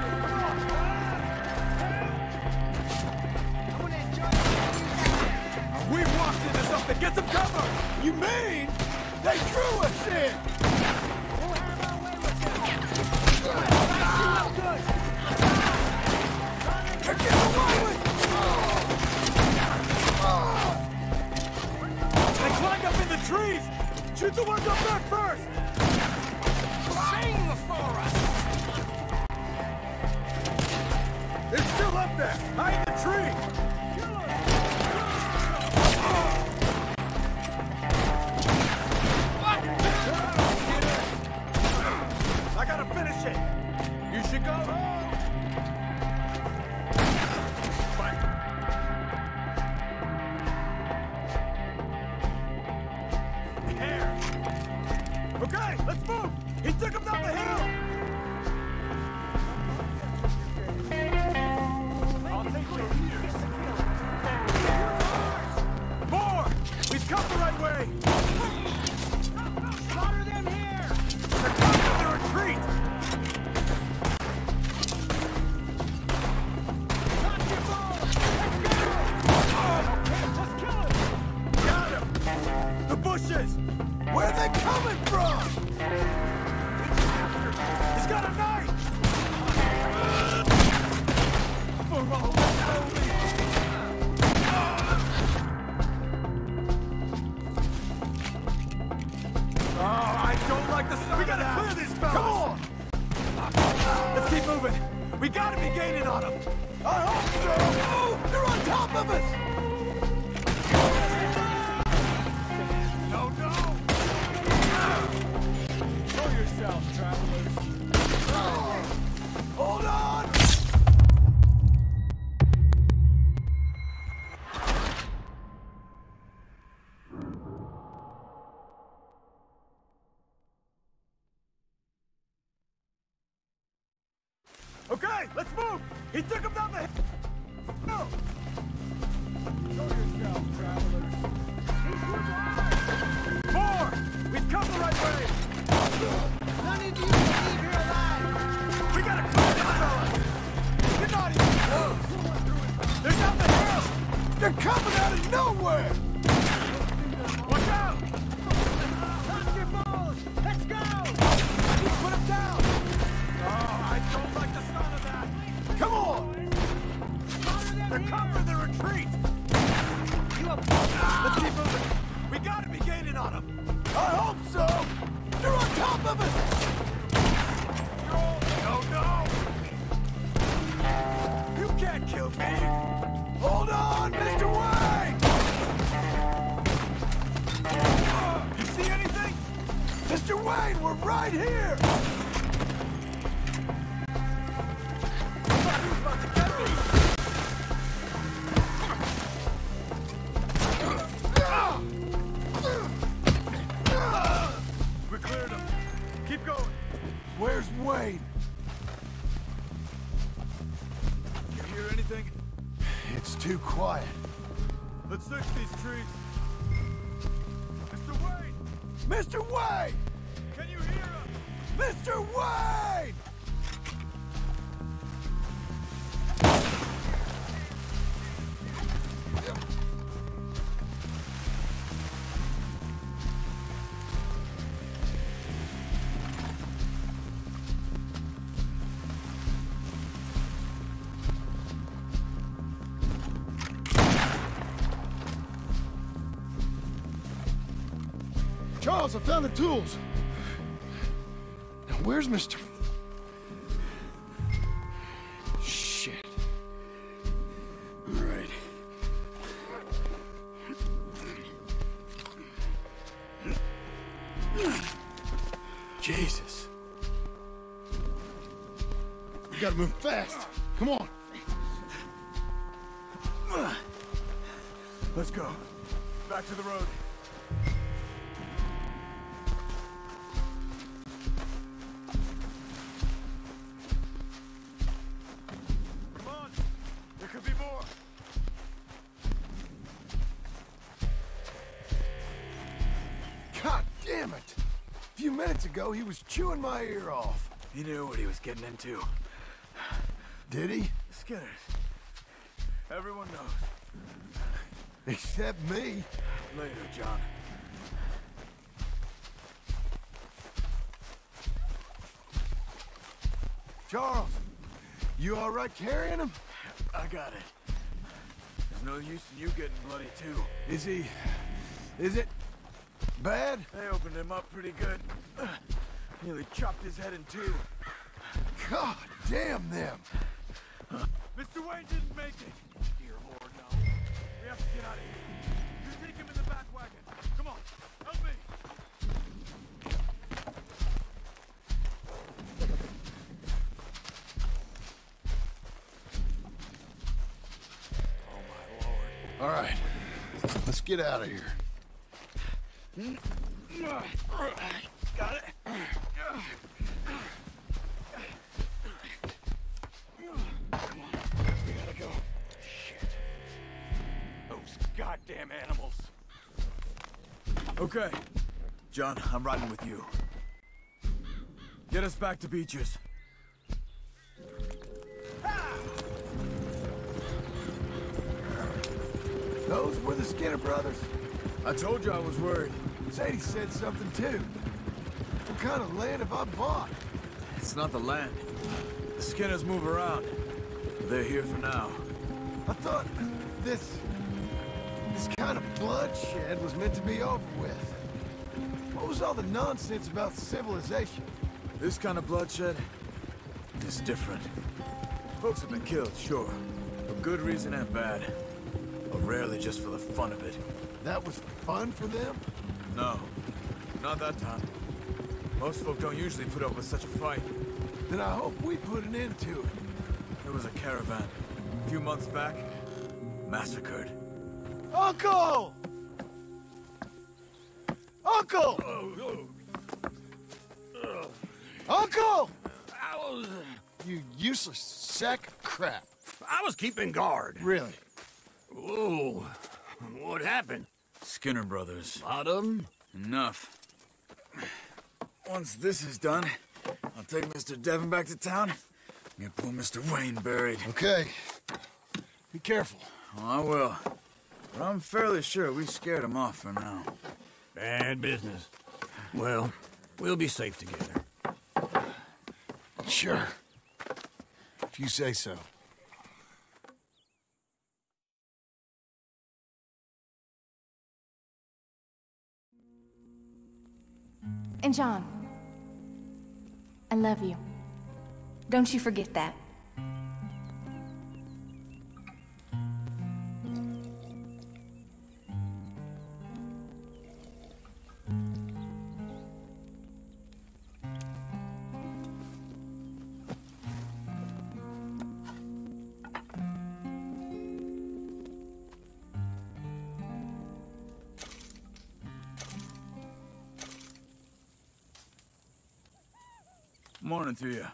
We walked into something. Get some cover! You mean they drew us in? Get away with They climbed up in the trees! Shoot the ones up there first! Sing for us! It's still up there! Hide the tree! I gotta finish it! You should go home! Okay, let's move! He took him down the hill! I'll take your ears. More! We've come the right way! Slaughter them here! They're coming to the retreat! Knock your ball! Let's go! Just kill him! Got him! The bushes! Where are they coming from? He's got a knife! Oh, I don't like the sound. We gotta clear these fellas! Come on! Let's keep moving. We gotta be gaining on them. I hope so! Oh, they're on top of us! No, no! Show yourselves, travelers. Hold on! Okay, let's move! He took him down the hill! No! Show yourselves, travelers. More! We've come the right way! None of you will leave here alive! We gotta clear this fella! You're not even close! They're down the hill! They're coming out of nowhere! Watch out! Knock your balls! Let's go! Put him down! Oh, I don't like the sound of that! Come on! They're covering the retreat! Let's keep moving! We gotta be gaining on them! I hope so! They're on top of us! No, no! You can't kill me! Hold on, Mr. Wayne! You see anything? Mr. Wayne, we're right here! I thought he was about to get me! We cleared him. Keep going. Where's Wayne? You hear anything? It's too quiet. Let's search these trees. Mr. Wayne! Mr. Wayne! Can you hear us? Mr. Wayne! Charles, I found the tools. Now, where's Mr. Shit. All right. Jesus. We gotta move fast. Come on. Let's go. Back to the road. Come on. There could be more. God damn it. A few minutes ago, he was chewing my ear off. He knew what he was getting into. Did he? Skinners. Everyone knows. Except me. Later, John. Charles, you all right carrying him? I got it. There's no use in you getting bloody, too. Is it bad? They opened him up pretty good. Nearly chopped his head in two. God damn them. Mr. Wayne didn't make it. Dear Lord, no. We have to get out of here. You take him in the back wagon. Come on, help me. Oh, my Lord. All right, let's get out of here. Got it. We gotta go. Shit. Those goddamn animals. Okay. John, I'm riding with you. Get us back to Beaches. Those were the Skinner brothers. I told you I was worried. Sadie said something too. What kind of land have I bought? It's not the land. The Skinners move around. They're here for now. I thought this kind of bloodshed was meant to be over with. What was all the nonsense about civilization? This kind of bloodshed is different. Folks have been killed, sure. For good reason and bad. But rarely just for the fun of it. That was fun for them? No. Not that time. Most folk don't usually put up with such a fight. Then I hope we put an end to it. There was a caravan. A few months back. Massacred. Uncle! Uncle! Uncle! You useless sack of crap. I was keeping guard. Really? Whoa. What happened? Skinner brothers. Lot of them? Enough. Once this is done, I'll take Mr. Devon back to town and get poor Mr. Wayne buried. Okay. Be careful. Oh, I will. But I'm fairly sure we scared him off for now. Bad business. Well, we'll be safe together. Sure. If you say so. And John, I love you. Don't you forget that. Morning to you.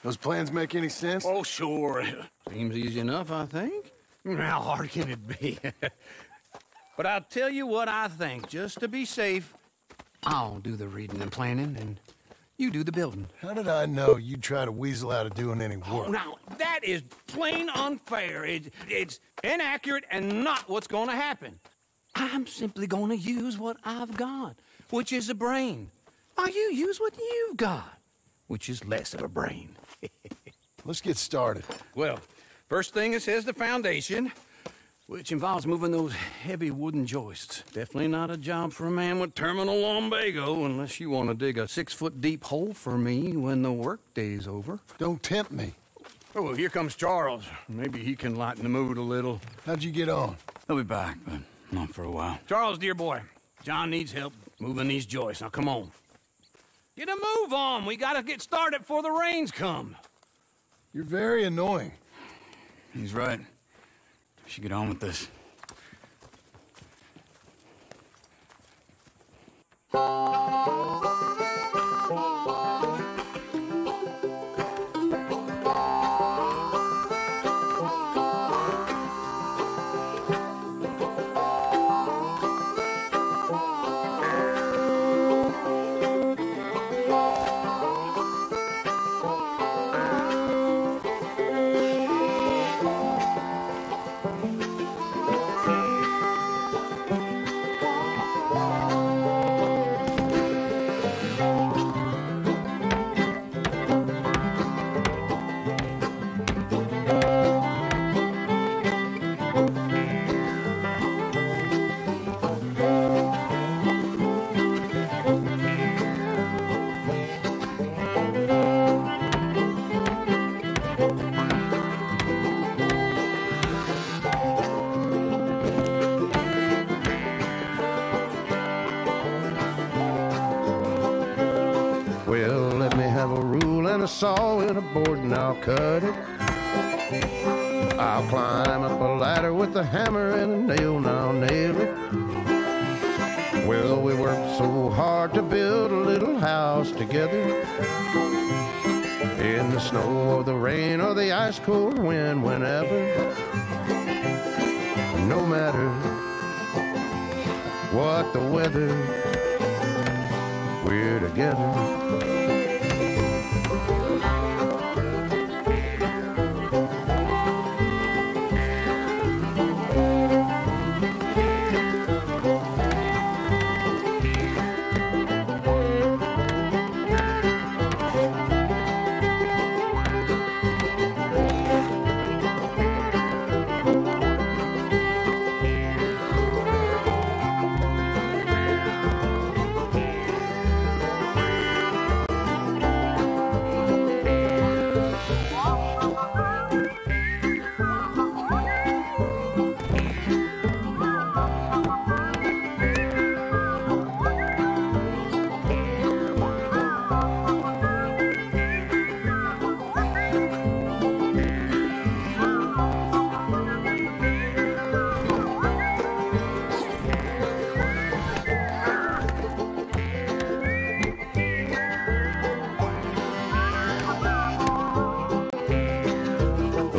Those plans make any sense? Oh, sure. Seems easy enough, I think. How hard can it be? But I'll tell you what I think. Just to be safe, I'll do the reading and planning, and you do the building. How did I know you'd try to weasel out of doing any work? Oh, now, that is plain unfair. It's inaccurate and not what's going to happen. I'm simply going to use what I've got, which is a brain. While you use what you've got, which is less of a brain. Let's get started. Well, first thing it says the foundation, which involves moving those heavy wooden joists. Definitely not a job for a man with terminal lumbago, unless you want to dig a 6-foot deep hole for me when the workday's over. Don't tempt me. Oh, well, here comes Charles. Maybe he can lighten the mood a little. How'd you get on? He'll be back, but not for a while. Charles, dear boy, John needs help moving these joists. Now, come on. Get a move on. We gotta get started before the rains come. You're very annoying. He's right. We should get on with this. Saw and a board and I'll cut it. I'll climb up a ladder with a hammer and a nail and I'll nail it. Well, we worked so hard to build a little house together. In the snow or the rain or the ice cold wind, whenever. No matter what the weather, we're together.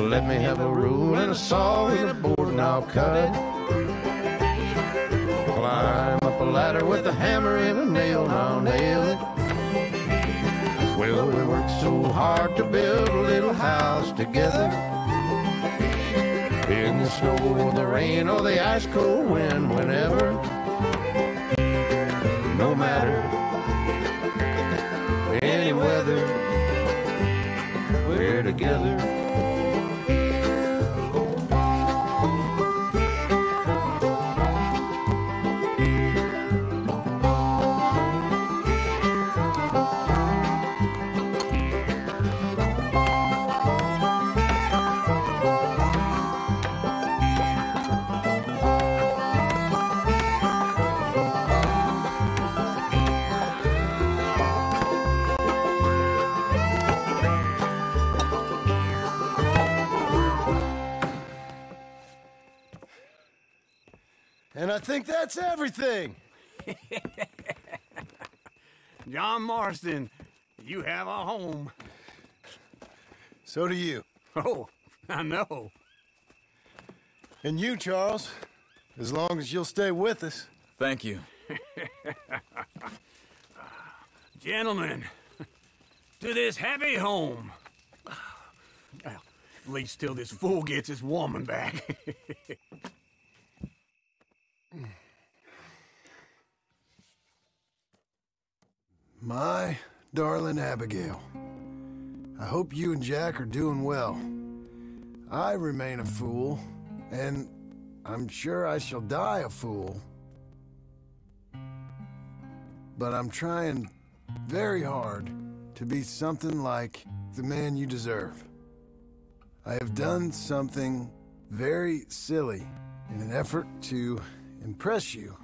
Let me have a rule and a saw and a board and I'll cut it. Climb up a ladder with a hammer and a nail and I'll nail it. Well, we worked so hard to build a little house together. In the snow or the rain or the ice cold wind, whenever. No matter any weather, we're together. And I think that's everything. John Marston, you have a home. So do you. Oh, I know. And you, Charles, as long as you'll stay with us. Thank you. Gentlemen, to this happy home. Well, at least till this fool gets his woman back. My darling Abigail, I hope you and Jack are doing well. I remain a fool, and I'm sure I shall die a fool. But I'm trying very hard to be something like the man you deserve. I have done something very silly in an effort to impress you,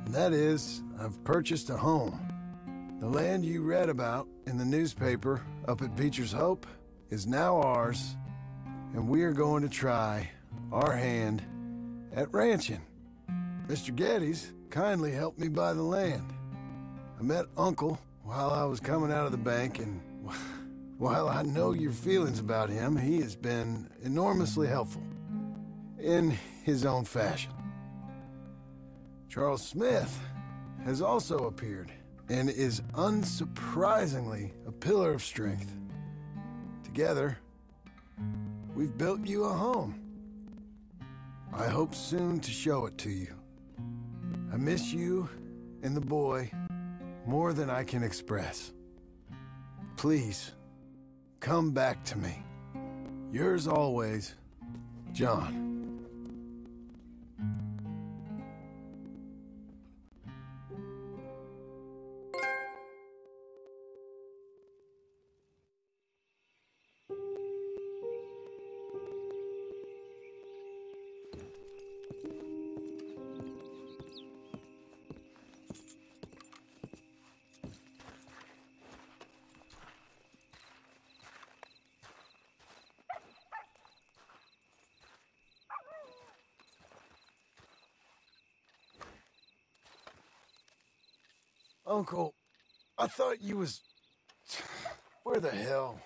and that is, I've purchased a home. The land you read about in the newspaper up at Beecher's Hope is now ours, and we are going to try our hand at ranching. Mr. Geddes kindly helped me buy the land. I met Uncle while I was coming out of the bank, and while I know your feelings about him, he has been enormously helpful in his own fashion. Charles Smith has also appeared and is unsurprisingly a pillar of strength. Together, we've built you a home. I hope soon to show it to you. I miss you and the boy more than I can express. Please, come back to me. Yours always, John. Uncle, I thought you was... Where the hell?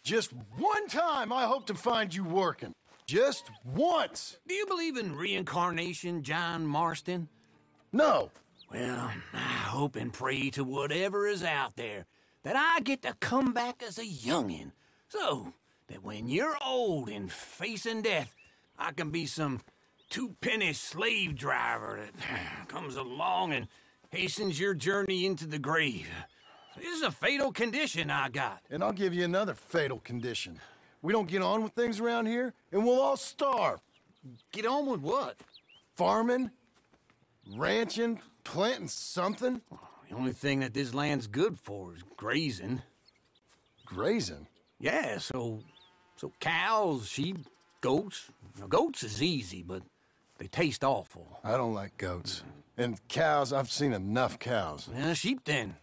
Just one time I hope to find you working. Just once. Do you believe in reincarnation, John Marston? No. Well, I hope and pray to whatever is out there that I get to come back as a youngin', so that when you're old and facing death, I can be some two-penny slave driver that comes along and hastens your journey into the grave. This is a fatal condition I got. And I'll give you another fatal condition. We don't get on with things around here, and we'll all starve. Get on with what? Farming, ranching, planting something. The only thing that this land's good for is grazing. Grazing? Yeah, so cows, sheep, goats. Now, goats is easy, but they taste awful. I don't like goats. And cows, I've seen enough cows. Sheep then.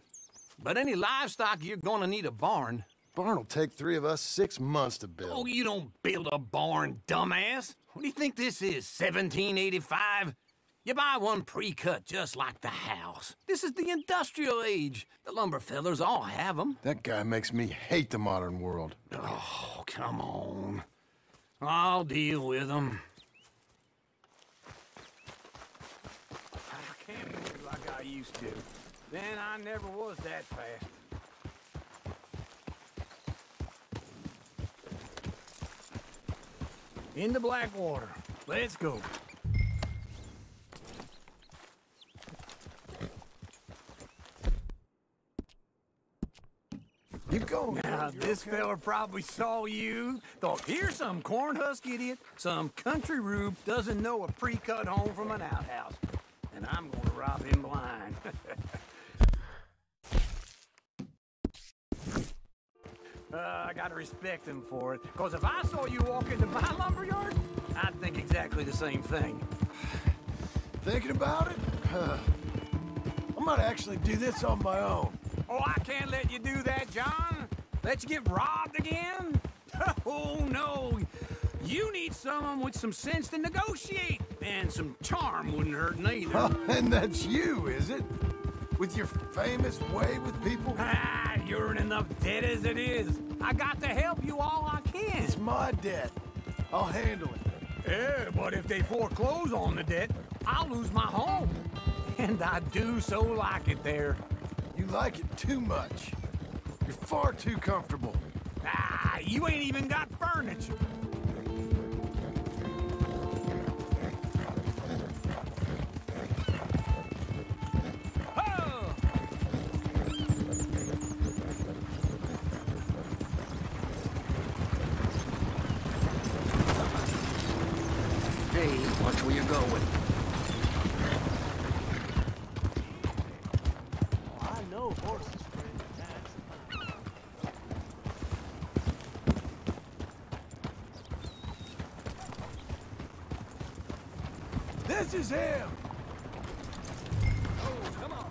But any livestock, you're gonna need a barn. Barn will take 3 of us 6 months to build. Oh, you don't build a barn, dumbass. What do you think this is, 1785? You buy one pre-cut just like the house. This is the industrial age. The lumber fellers all have them. That guy makes me hate the modern world. Oh, come on. I'll deal with them. I can't move like I used to. Then I never was that fast. Into Blackwater. Let's go. You go. Now, this fella probably saw you, thought, here's some cornhusk idiot, some country rube doesn't know a pre-cut home from an outhouse, and I'm gonna rob him blind. I gotta respect him for it, because if I saw you walk into my lumberyard, I'd think exactly the same thing. Thinking about it? I might actually do this on my own. Oh, I can't let you do that, John. Let you get robbed again? Oh, no. You need someone with some sense to negotiate, and some charm wouldn't hurt neither. And that's you, is it? With your famous way with people? Ah, you're in enough debt as it is. I got to help you all I can. It's my debt. I'll handle it. Yeah, but if they foreclose on the debt, I'll lose my home. And I do so like it there. You like it too much. You're far too comfortable. Ah, you ain't even got furniture. Oh! Hey, watch where you're going. I know horses, friend. This is him! Oh, come on.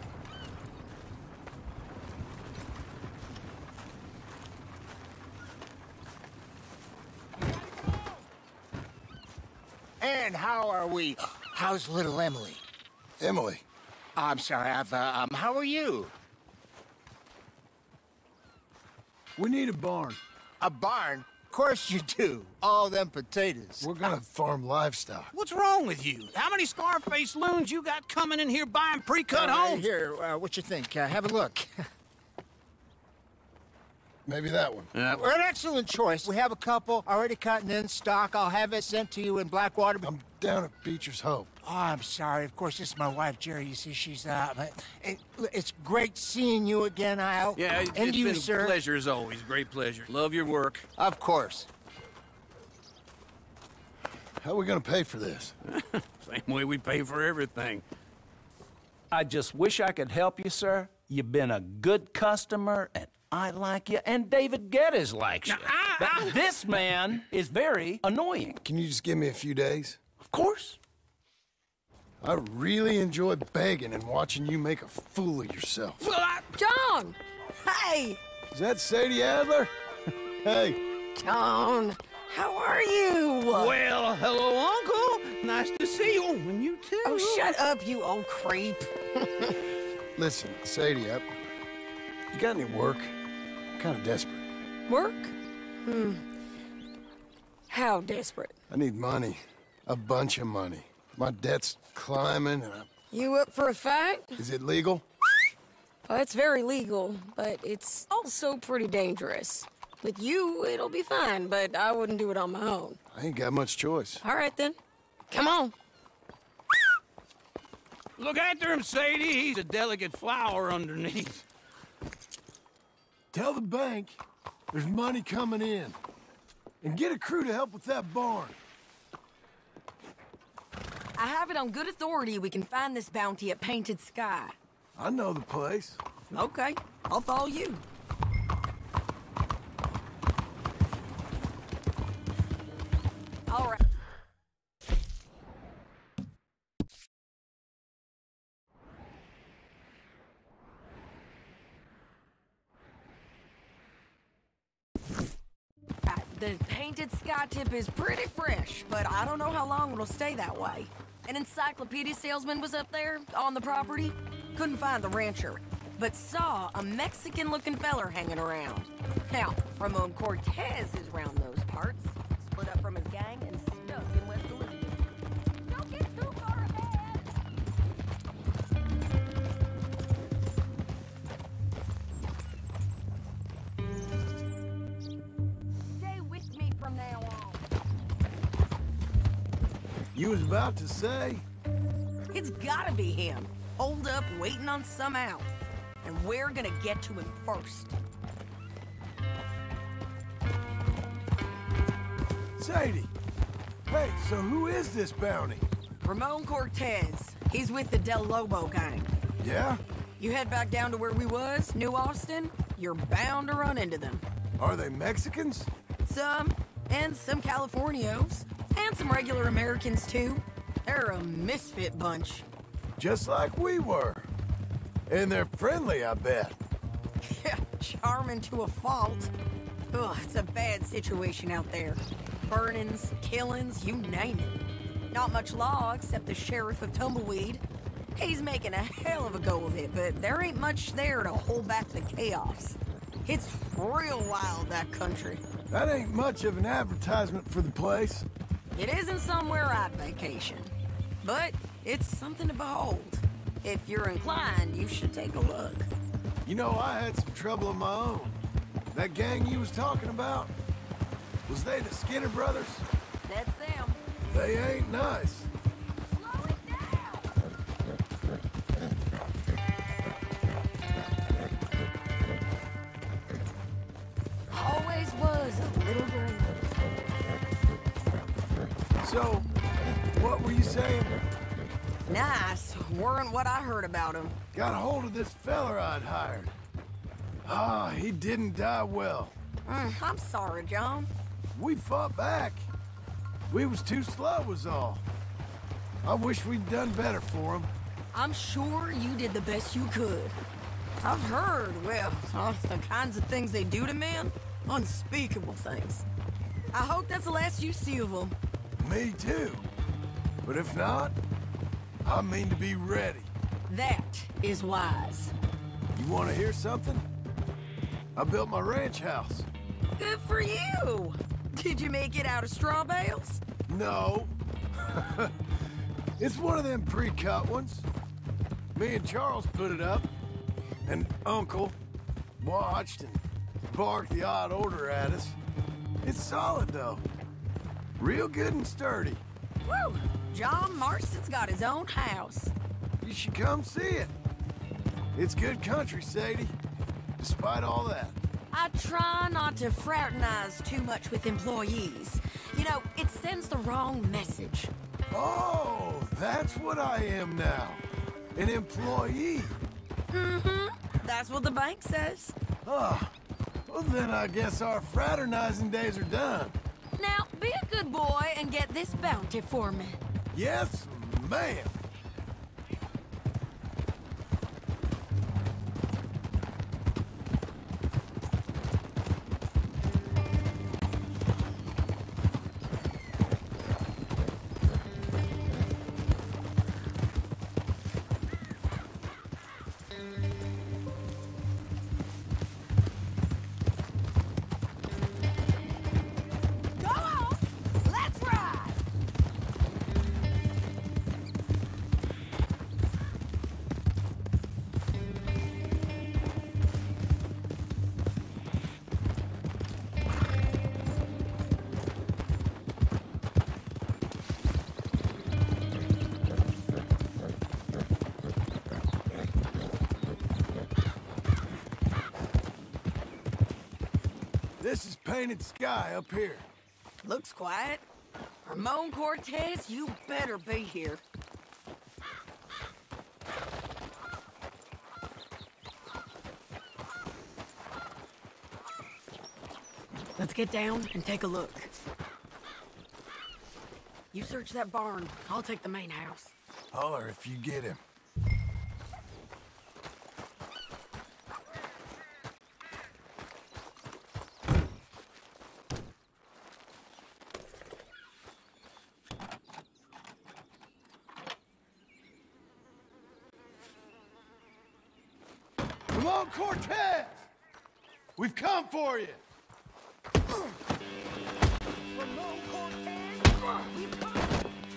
And how are we? How's little Emily? Emily. I'm sorry, how are you? We need a barn. A barn? Of course you do. All them potatoes. We're gonna farm livestock. What's wrong with you? How many Scarface loons you got coming in here buying pre-cut homes? Here, what you think? Have a look. Maybe that one. We're an excellent choice. We have a couple already cut and in stock. I'll have it sent to you in Blackwater. I'm down at Beecher's Hope. Oh, I'm sorry. Of course, this is my wife, Jerry. You see, she's it's great seeing you again, Al. Yeah, and it's you, been sir. a pleasure as always. Great pleasure. Love your work. Of course. How are we gonna pay for this? Same way we pay for everything. I just wish I could help you, sir. You've been a good customer, and I like you, and David Geddes likes you. But this man is very annoying. Can you just give me a few days? Of course. I really enjoy begging and watching you make a fool of yourself. Well, John! Hey! Is that Sadie Adler? Hey. John, how are you? Well, hello, Uncle. Nice to see you. And you too. Oh, shut up, you old creep. Listen, Sadie, you got any work? I'm kind of desperate. Work? How desperate? I need money. A bunch of money. My debt's climbing and You up for a fight? Is it legal? Well, it's very legal, but it's also pretty dangerous. With you, it'll be fine, but I wouldn't do it on my own. I ain't got much choice. All right, then. Come on. Look after him, Sadie. He's a delicate flower underneath. Tell the bank there's money coming in. And get a crew to help with that barn. I have it on good authority we can find this bounty at Painted Sky. I know the place. Okay, I'll follow you. All right. The Painted Sky tip is pretty fresh, but I don't know how long it'll stay that way. An encyclopedia salesman was up there on the property. Couldn't find the rancher, but saw a Mexican-looking feller hanging around. Now, Ramon Cortez is round those parts. Split up from his gang and stuck in West Elizabeth. Don't get too far ahead! Stay with me from now on. You was about to say? It's gotta be him. Hold up, waiting on some out. And we're gonna get to him first. Sadie. Hey, so who is this bounty? Ramon Cortez. He's with the Del Lobo gang. Yeah? You head back down to where we was, New Austin, you're bound to run into them. Are they Mexicans? Some, and some Californios, and some regular Americans too. They're a misfit bunch. Just like we were. And they're friendly, I bet. Yeah, charming to a fault. Ugh, it's a bad situation out there. Burnings, killings, you name it. Not much law except the sheriff of Tumbleweed. He's making a hell of a go of it, but there ain't much there to hold back the chaos. It's real wild, that country. That ain't much of an advertisement for the place. It isn't somewhere I'd vacation, but it's something to behold. If you're inclined, you should take a look. You know, I had some trouble of my own. That gang you was talking about, was they the Skinner brothers? That's them. They ain't nice. Slow it down! Always was a little green. So, what were you saying? Nice. Weren't what I heard about him. Got a hold of this feller I'd hired. Ah, he didn't die well. I'm sorry, John. We fought back. We was too slow was all. I wish we'd done better for him. I'm sure you did the best you could. I've heard, well, the kinds of things they do to men. Unspeakable things. I hope that's the last you see of them. Me too. But if not, I mean to be ready. That is wise. You want to hear something? I built my ranch house. Good for you. Did you make it out of straw bales? No. It's one of them pre-cut ones. Me and Charles put it up, and Uncle watched and barked the odd order at us. It's solid, though. Real good and sturdy. Woo! John Marston's got his own house. You should come see it. It's good country, Sadie. Despite all that. I try not to fraternize too much with employees. You know, it sends the wrong message. Oh, that's what I am now. An employee. Mm-hmm. That's what the bank says. Oh, well then I guess our fraternizing days are done. Now, be a good boy and get this bounty for me. Yes, ma'am. This is painted sky up here. Looks quiet. Ramon Cortez, you better be here. Let's get down and take a look. You search that barn. I'll take the main house. Holler if you get him. Come on, Cortez! We've come for you!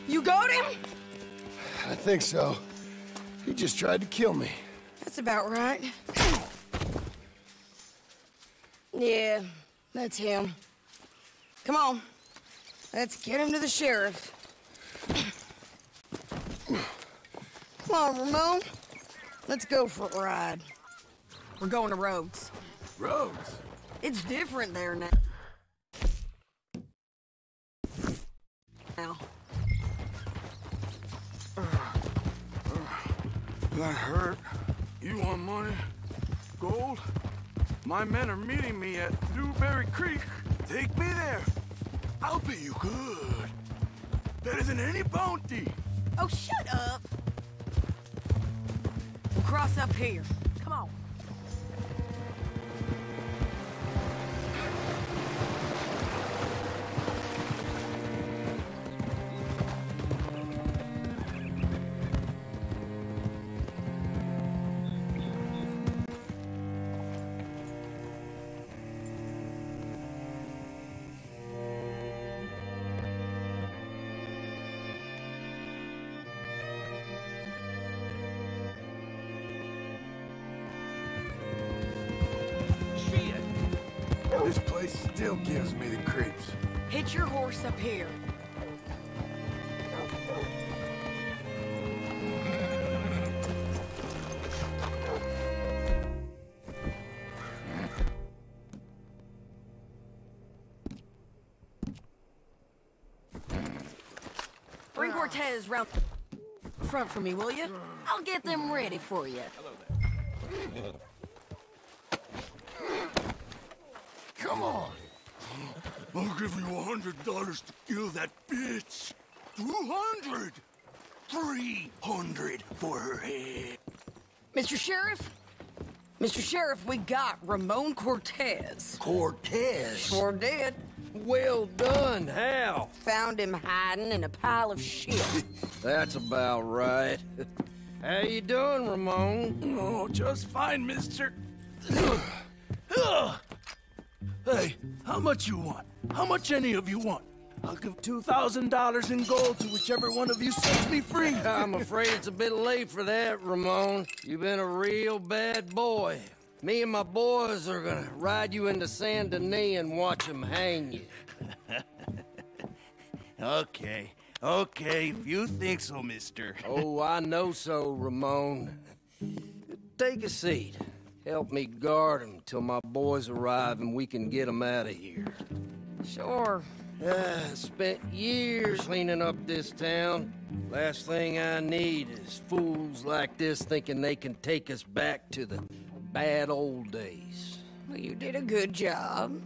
You got him? I think so. He just tried to kill me. That's about right. Yeah, that's him. Come on. Let's get him to the sheriff. Come on, Ramon. Let's go for a ride. We're going to Rhodes. Rhodes? It's different there now. That hurt. You want money? Gold? My men are meeting me at Newberry Creek. Take me there. I'll pay you good. Better than any bounty. Oh, shut up. We'll cross up here. Come on. This place still gives me the creeps. Hitch your horse up here. Bring Cortez round front for me, will you? I'll get them ready for you. Come on. I'll give you $100 to kill that bitch. 200. 300 for her head. Mr. Sheriff? Mr. Sheriff, we got Ramon Cortez. Cortez? Sure did. Well done. How? Found him hiding in a pile of shit. That's about right. How you doing, Ramon? Oh, just fine, mister. Hey, how much you want? How much any of you want? I'll give $2,000 in gold to whichever one of you sets me free. I'm afraid it's a bit late for that, Ramon. You've been a real bad boy. Me and my boys are gonna ride you into Saint Denis and watch them hang you. Okay, if you think so, mister. Oh, I know so, Ramon. Take a seat. Help me guard them till my boys arrive and we can get them out of here. Sure. Spent years cleaning up this town. Last thing I need is fools like this thinking they can take us back to the bad old days. Well, you did a good job.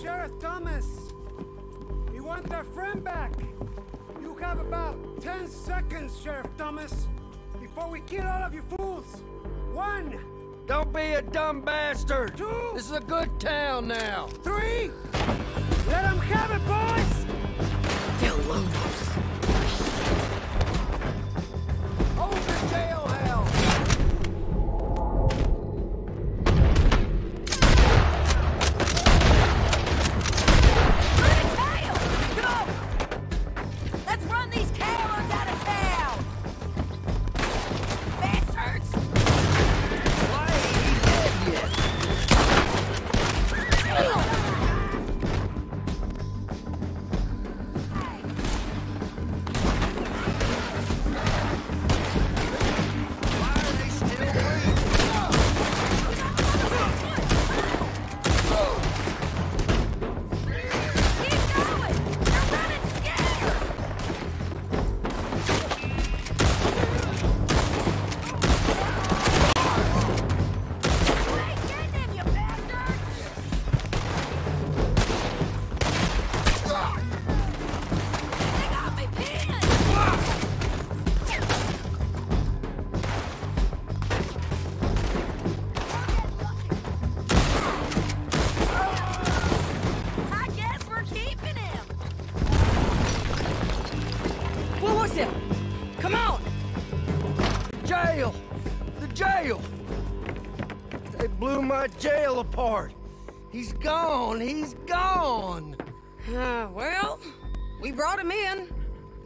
Sheriff Thomas! We want our friend back! You have about 10 seconds, Sheriff Thomas, before we kill all of you fools! 1! Don't be a dumb bastard! 2! This is a good town now! 3! Let them have it, boys! They'll load us. Hold the jail hell! Jail apart. He's gone. Well, We brought him in.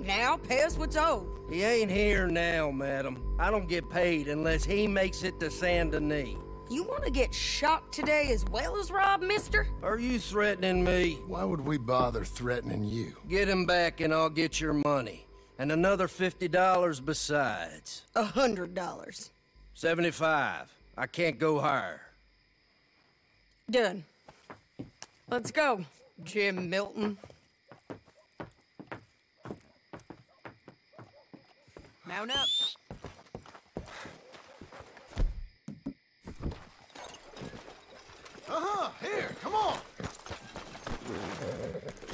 Now pay us what's owed. He ain't here now, madam. I don't get paid unless he makes it to Saint Denis. You want to get shot today as well as robbed, mister? Are you threatening me? Why would we bother threatening you? Get him back and I'll get your money. And another $50 besides. $100. 75. I can't go higher. Done. Let's go, Jim Milton. Mount up. Here, come on!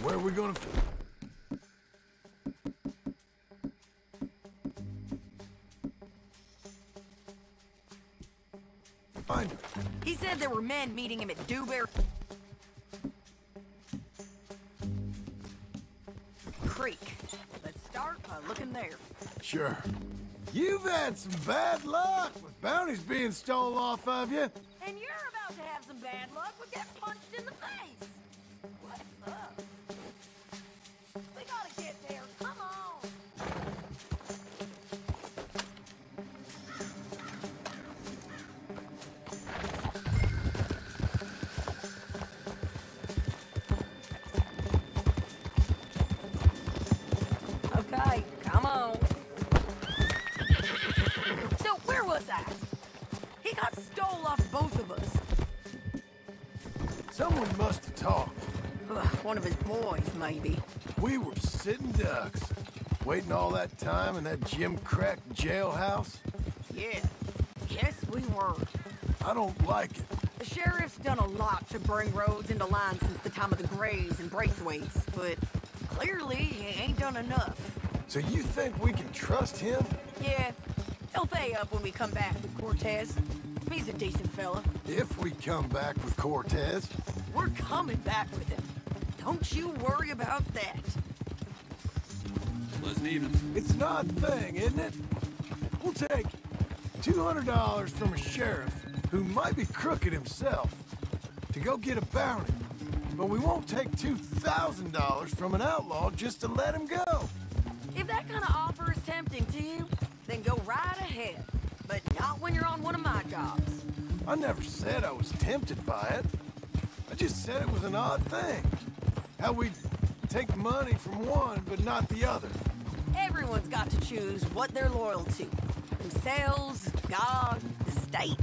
Where are we gonna... find him? He said there were men meeting him at Dewberry Creek. Let's start by looking there. Sure. You've had some bad luck with bounties being stolen off of you. And you're about to have some bad luck with getting punched in the face. What's up? We gotta get there. Come on. Okay, come on. So where was I? He got stole off both of us. Someone must have talked. One of his boys, maybe. We were sitting ducks, waiting all that time in that Jim Crack jailhouse. Yeah. Yes, we were. I don't like it. The sheriff's done a lot to bring roads into line since the time of the Grays and Braithwaites, but clearly he ain't done enough. So you think we can trust him? Yeah. He'll pay up when we come back with Cortez. He's a decent fella. If we come back with Cortez. We're coming back with him. Don't you worry about that. Pleasant evening. It's an odd thing, isn't it? We'll take $200 from a sheriff who might be crooked himself to go get a bounty. But we won't take $2,000 from an outlaw just to let him go. If that kind of offer is tempting to you, then go right ahead. But not when you're on one of my jobs. I never said I was tempted by it. I just said it was an odd thing. How we take money from one, but not the other. Everyone's got to choose what they're loyal to. Themselves, God, the state.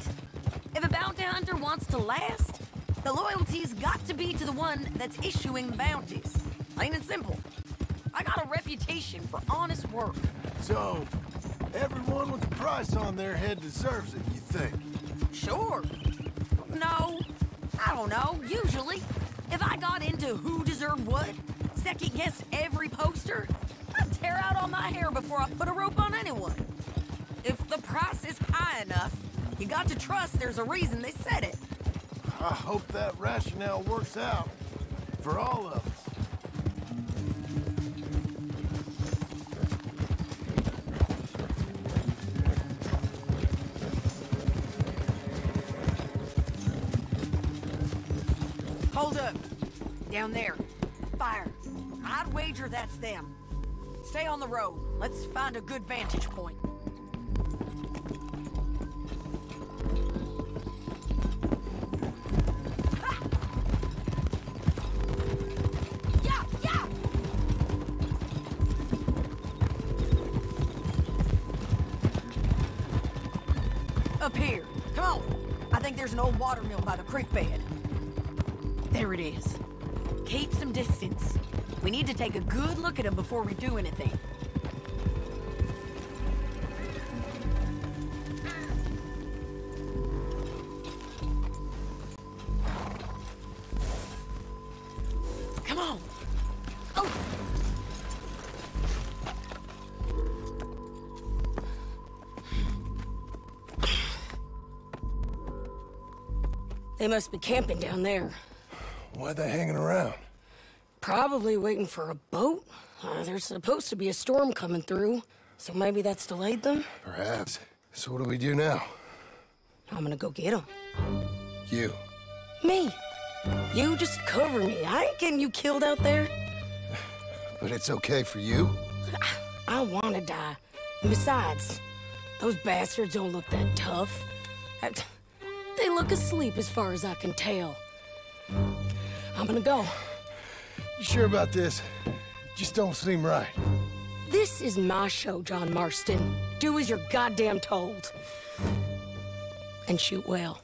If a bounty hunter wants to last, the loyalty's got to be to the one that's issuing the bounties. Plain and simple. I got a reputation for honest work. So, everyone with a price on their head deserves it, you think? Sure. No, I don't know. Usually, if I got into who deserved what, second-guessed every poster, I'd tear out all my hair before I put a rope on anyone. If the price is high enough, you got to trust there's a reason they said it. I hope that rationale works out for all of us. Hold up. Down there. Fire. I'd wager that's them. Stay on the road. Let's find a good vantage point. Ha! Yeah, yeah! Up here. Come on. I think there's an old water mill by the creek bed. There it is. Keep some distance. We need to take a good look at him before we do anything. Come on. Oh! They must be camping down there. Why are they hanging around? Probably waiting for a boat. There's supposed to be a storm coming through, so maybe that's delayed them? Perhaps. So what do we do now? I'm gonna go get them. You. Me. You just cover me. I ain't getting you killed out there. But it's okay for you? I want to die. And besides, those bastards don't look that tough. They look asleep as far as I can tell. I'm gonna go. You sure about this? Just don't seem right. This is my show, John Marston. Do as you're goddamn told. And shoot well.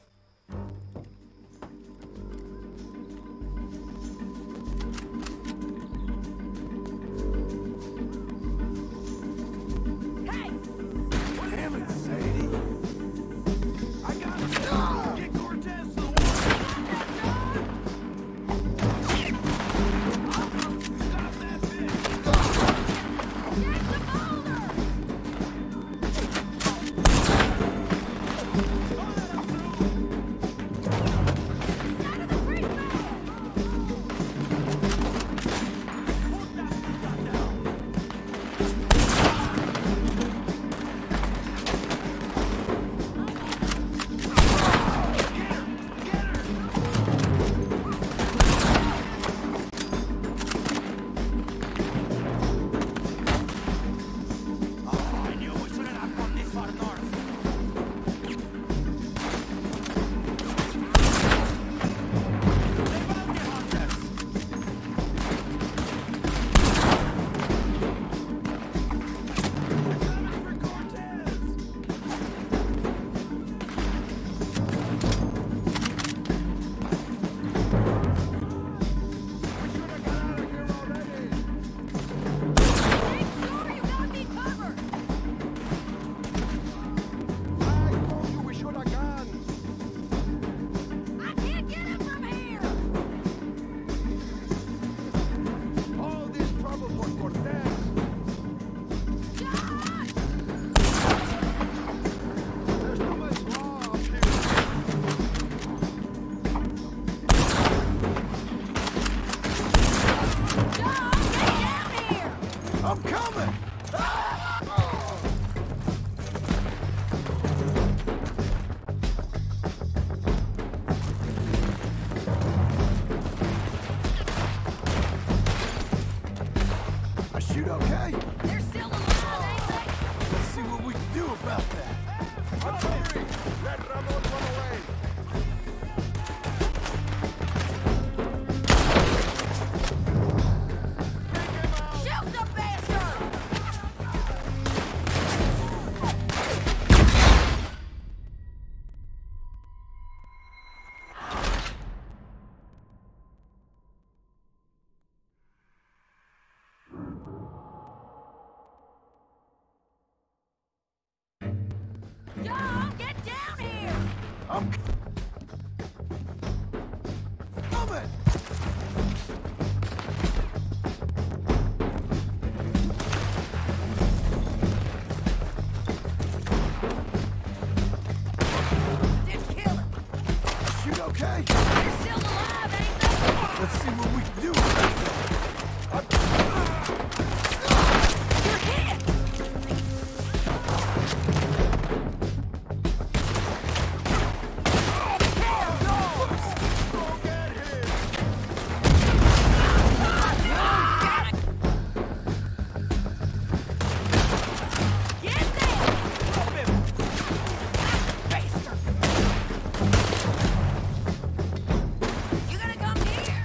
John, get down here! I'm coming! Just kill him! Shoot okay? You're still alive, ain't they? Let's see what we can do about that. You're hit! You gonna come here?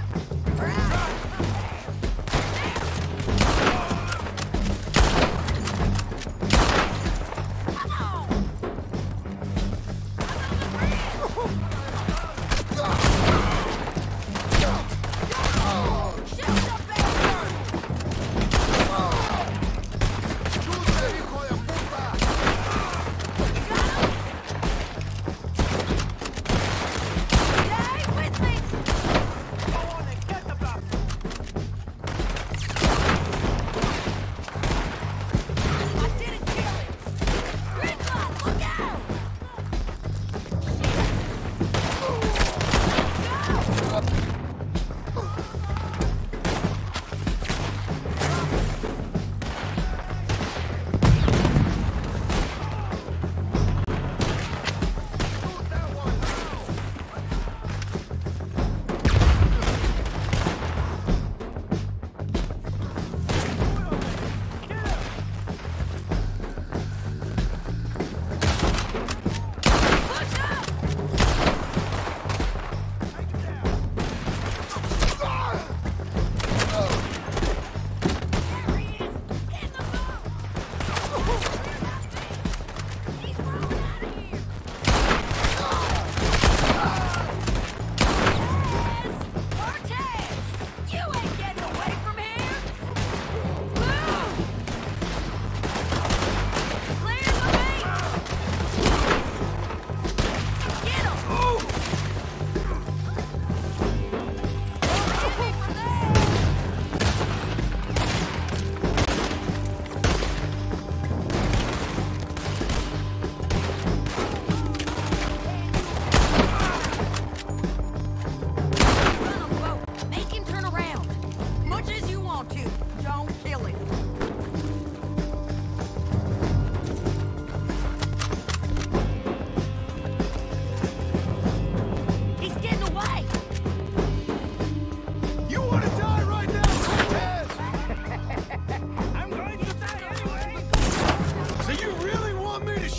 Right.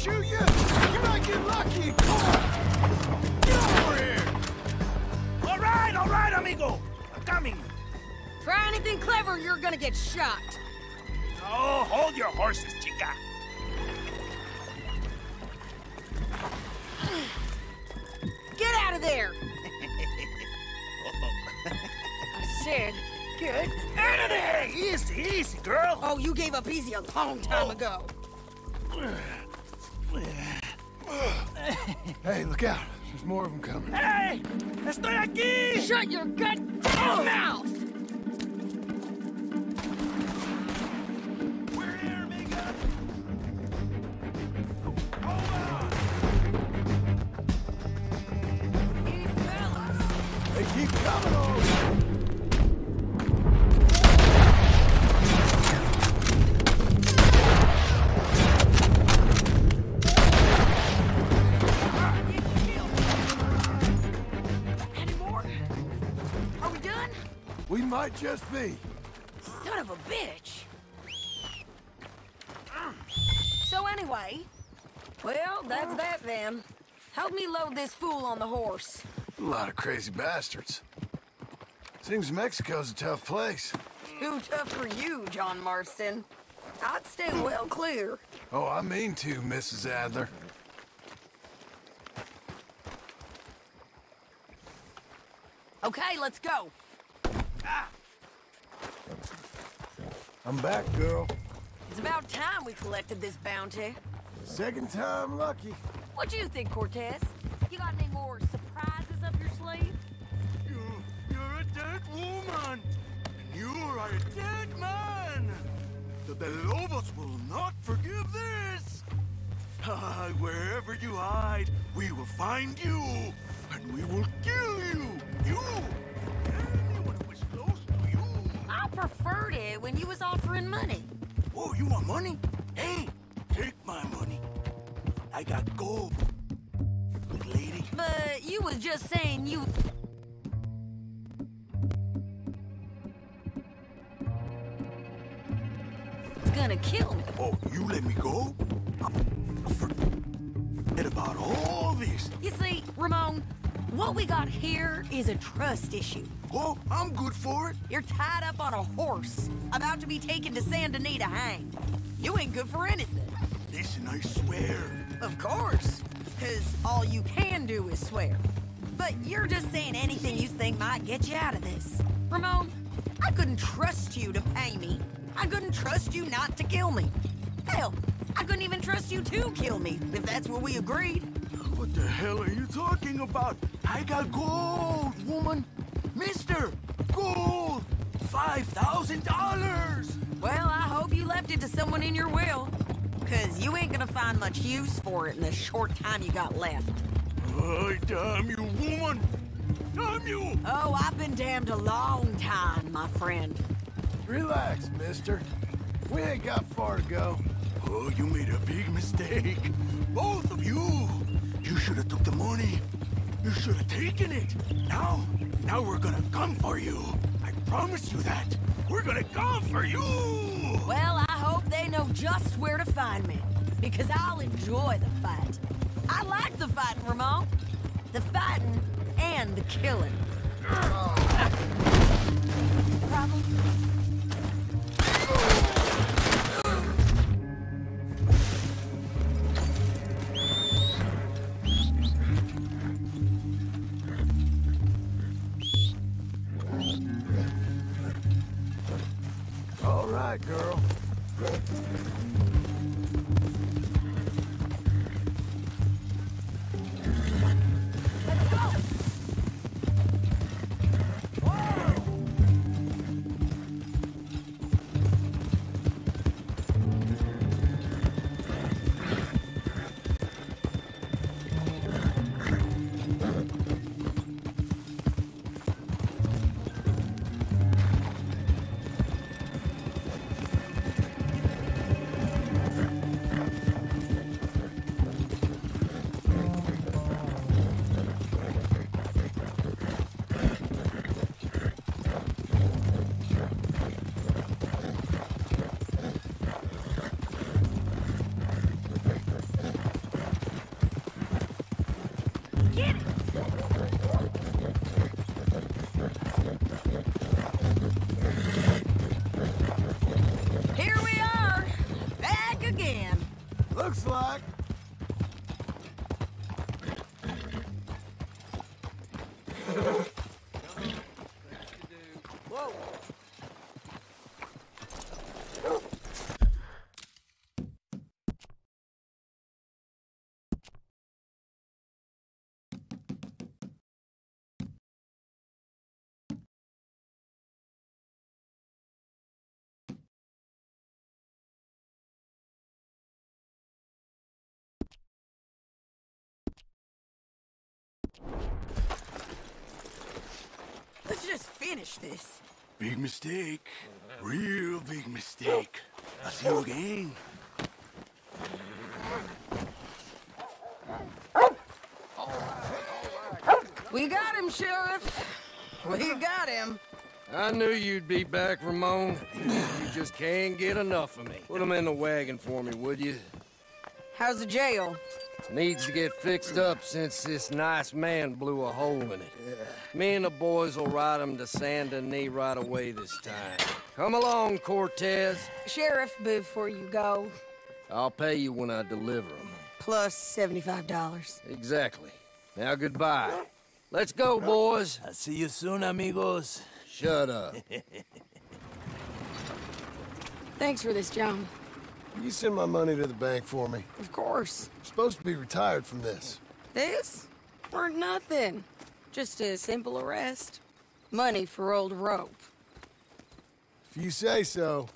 shoot you? You might get lucky and caught. Get over here! All right, amigo. I'm coming. Try anything clever, you're gonna get shot. Oh, hold your horses, chica. Get out of there! I said, get out of there! Easy, easy, girl. Oh, you gave up easy a long time ago. Hey, look out. There's more of them coming. Hey! Estoy aquí! Shut your goddamn mouth! We're here, amiga. They keep coming on. Are we done? We might just be. Son of a bitch. So anyway, well, that's that then. Help me load this fool on the horse. A lot of crazy bastards. Seems Mexico's a tough place. Too tough for you, John Marston. I'd stay well clear. Oh, I mean to, Mrs. Adler. Okay, let's go. I'm back, girl. It's about time we collected this bounty. Second time lucky. What do you think, Cortez? You got any more surprises up your sleeve? You're a dead woman. And you are a dead man. The Lobos will not forgive this. Wherever you hide, we will find you. And we will kill you. You. Anyone who is close to you. I preferred it when you was offering money. Oh, you want money? Hey, take my money. I got gold. Good lady. But you was just saying you... gonna kill me. Oh, you let me go? Forget about all this. You see, Ramon, what we got here is a trust issue. Oh, I'm good for it. You're tied up on a horse, about to be taken to San Denis to hang. You ain't good for anything. Listen, I swear. Of course, because all you can do is swear. But you're just saying anything you think might get you out of this. Ramon, I couldn't trust you to pay me. I couldn't trust you not to kill me. Hell, I couldn't even trust you to kill me, if that's what we agreed. What the hell are you talking about? I got gold, woman. Mister, gold. $5,000. Well, I hope you left it to someone in your will. Because you ain't gonna find much use for it in the short time you got left. Oh, damn you, woman. Damn you. Oh, I've been damned a long time, my friend. Relax, mister. We ain't got far to go. Oh, you made a big mistake. Both of you. You should have took the money. You should have taken it. Now we're gonna come for you. I promise you that. We're gonna come for you. Well, I hope they know just where to find me. Because I'll enjoy the fight. I like the fighting, Ramon. The fighting and the killing. Problem? All right, girl. Let's just finish this. Big mistake. Real big mistake. I'll see you again. We got him, Sheriff. We got him. I knew you'd be back, Ramon. You just can't get enough of me. Put him in the wagon for me, would you? How's the jail? Needs to get fixed up since this nice man blew a hole in it. Me and the boys will ride him to Saint Denis right away this time. Come along, Cortez. Sheriff, before you go. I'll pay you when I deliver him. Plus $75. Exactly. Now goodbye. Let's go, boys. I'll see you soon, amigos. Shut up. Thanks for this, John. You send my money to the bank for me. Of course. I'm supposed to be retired from this. This? For nothing. Just a simple arrest. Money for old rope. If you say so.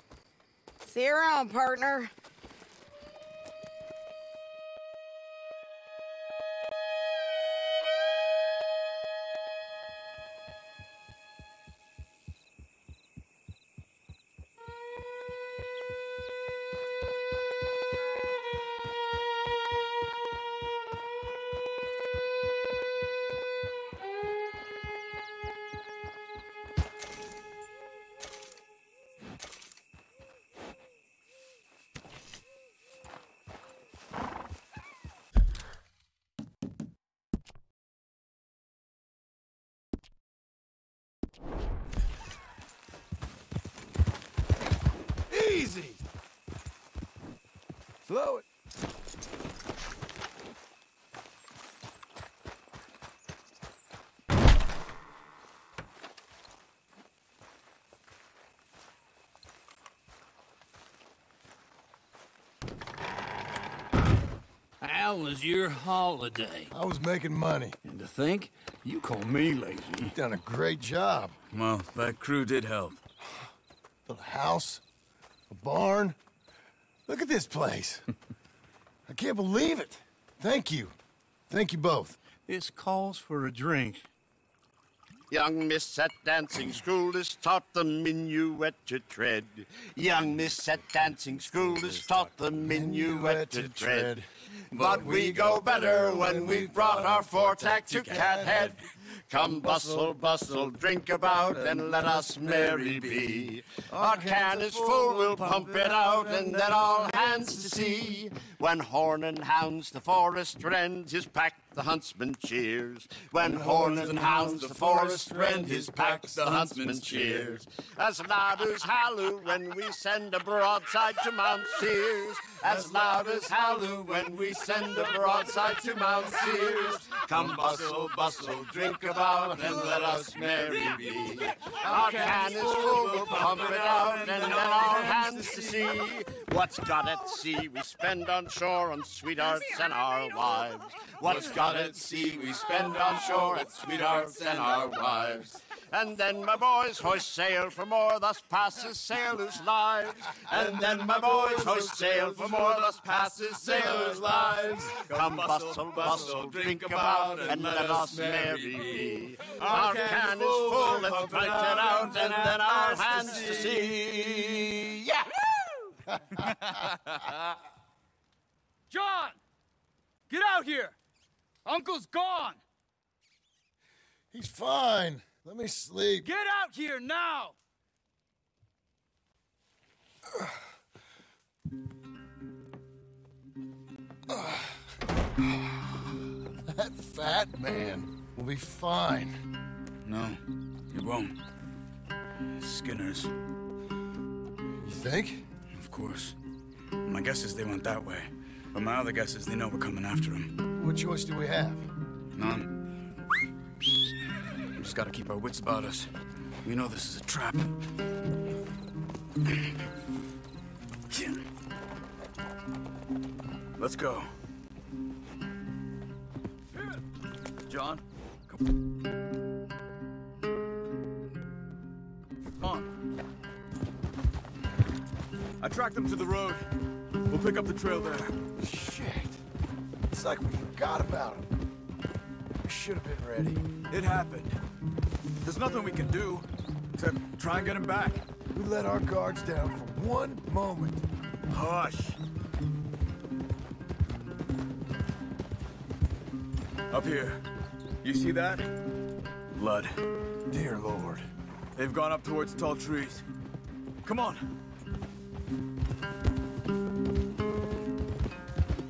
See you around, partner. Easy! Slow it. How was your holiday? I was making money. And to think, you call me lazy. You've done a great job. Well, that crew did help. Built a house, a barn. Look at this place. I can't believe it. Thank you. Thank you both. This calls for a drink. Young miss at dancing school is taught the minuet to tread. Young miss at dancing school is taught the minuet to tread. But we go better when we've brought our four-tack to Cathead. Come bustle, bustle, drink about, and let us merry be. Our can is full, we'll pump it out, and then all hands to see. When horn and hounds the forest rend, his pack the huntsman cheers. When horn and hounds the forest rend, his pack the huntsman cheers. As loud as halloo when we send a broadside to Mount Sears. As loud as halloo when we send a broadside to Mount Sears. Come bustle, bustle, drink about, and let us merry be. Our can is full, we'll pump it out, and then all hands to see. What's got at sea we spend on shore on sweethearts and our wives. What's got at sea we spend on shore at sweethearts and our wives. And then my boys hoist sail for more, thus passes sailors' lives. And then my boys hoist sail for more, thus passes sailors' lives. Come bustle, bustle, drink about, and let us merry be. Our can is full, let's fight it out, and then our hands to see. Yeah! John! Get out here! Uncle's gone! He's fine. Let me sleep. Get out here now! That fat man will be fine. No, he won't. Skinner's. You think? Of course. My guess is they went that way. But my other guess is they know we're coming after him. What choice do we have? None. We just gotta keep our wits about us. We know this is a trap. Let's go. John? Come on. I tracked them to the road. We'll pick up the trail there. Shit. It's like we forgot about him. We should should have been ready. It happened. There's nothing we can do except try and get him back. We let our guards down for one moment. Hush. Up here. You see that? Blood. Dear Lord. They've gone up towards tall trees. Come on.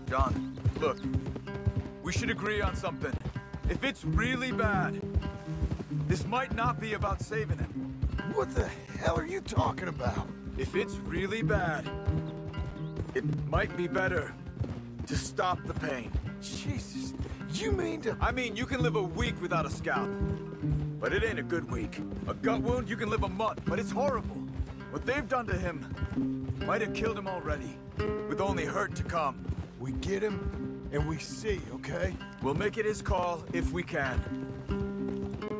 John, look. We should agree on something. If it's really bad, this might not be about saving him. What the hell are you talking about? If it's really bad, it might be better to stop the pain. Jesus, you mean to... I mean, you can live a week without a scalp, but it ain't a good week. A gut wound, you can live a month, but it's horrible. What they've done to him might have killed him already, with only hurt to come. We get him, and we see, okay? We'll make it his call if we can.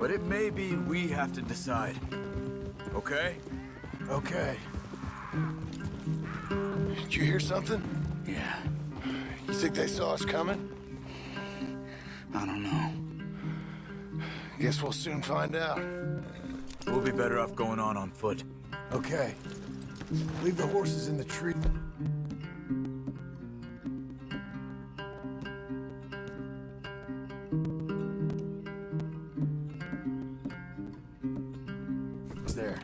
But it may be we have to decide. Okay? Okay. Did you hear something? Yeah. You think they saw us coming? I don't know. Guess we'll soon find out. We'll be better off going on foot. Okay. Leave the horses in the tree. There.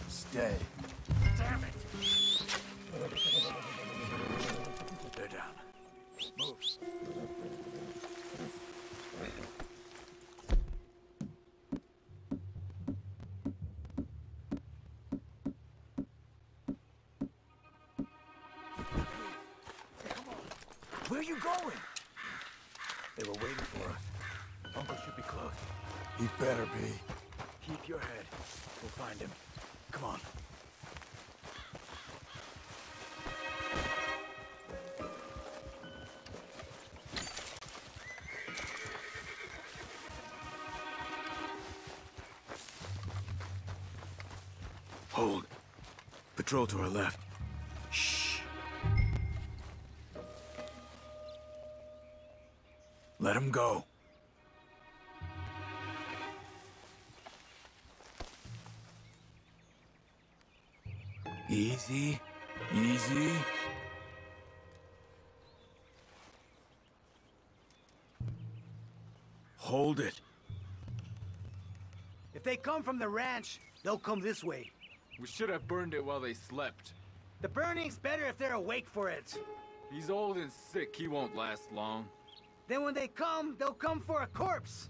Stay. Damn it! They're down. Move. Where are you going? They were waiting for us. Uncle should be close. He better be. Keep your head. We'll find him. Come on. Hold. Patrol to our left. Shh. Let him go. Easy. Easy. Hold it. If they come from the ranch, they'll come this way. We should have burned it while they slept. The burning's better if they're awake for it. He's old and sick. He won't last long. Then when they come, they'll come for a corpse.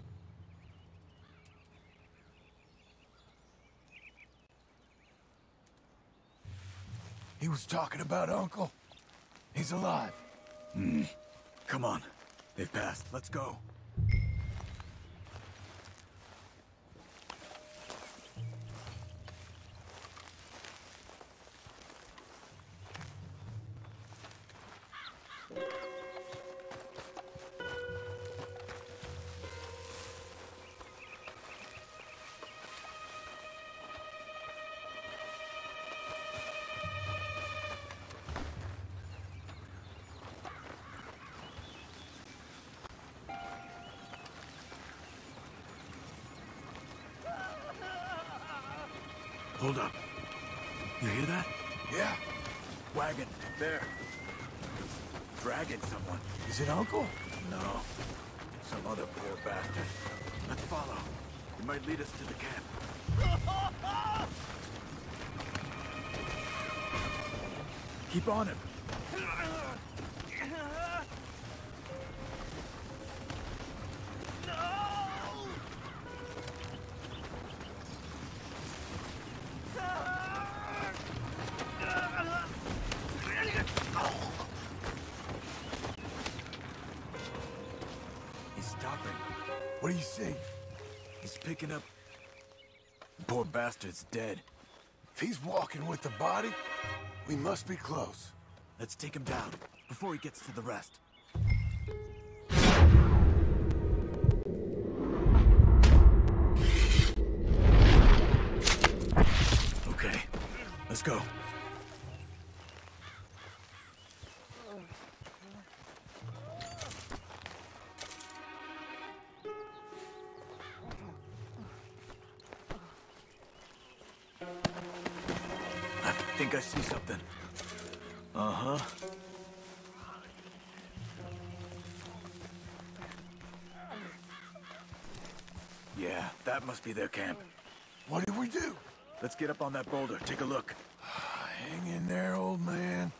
He was talking about Uncle. He's alive. Come on. They've passed. Let's go. Hold up. You hear that? Yeah. Wagon. There. Dragging someone. Is it Uncle? No. Some other poor bastard. Let's follow. It might lead us to the camp. Keep on him. What do you see? He's picking up... The poor bastard's dead. If he's walking with the body, we must be close. Let's take him down before he gets to the rest. go. I think I see something. Uh-huh. Yeah, that must be their camp. What do we do? Let's get up on that boulder, take a look. Hang in there, old man.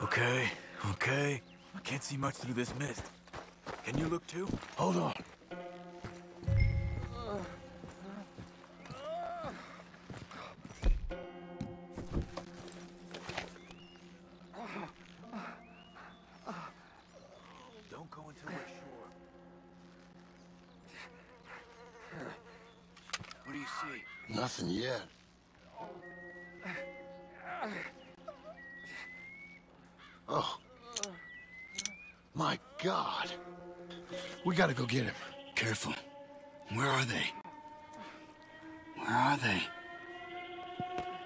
Okay, okay. I can't see much through this mist. Can you look too? Hold on. Don't go until we're sure. What do you see? Nothing yet. Oh. My God. We gotta go get him. Careful. Where are they? Where are they?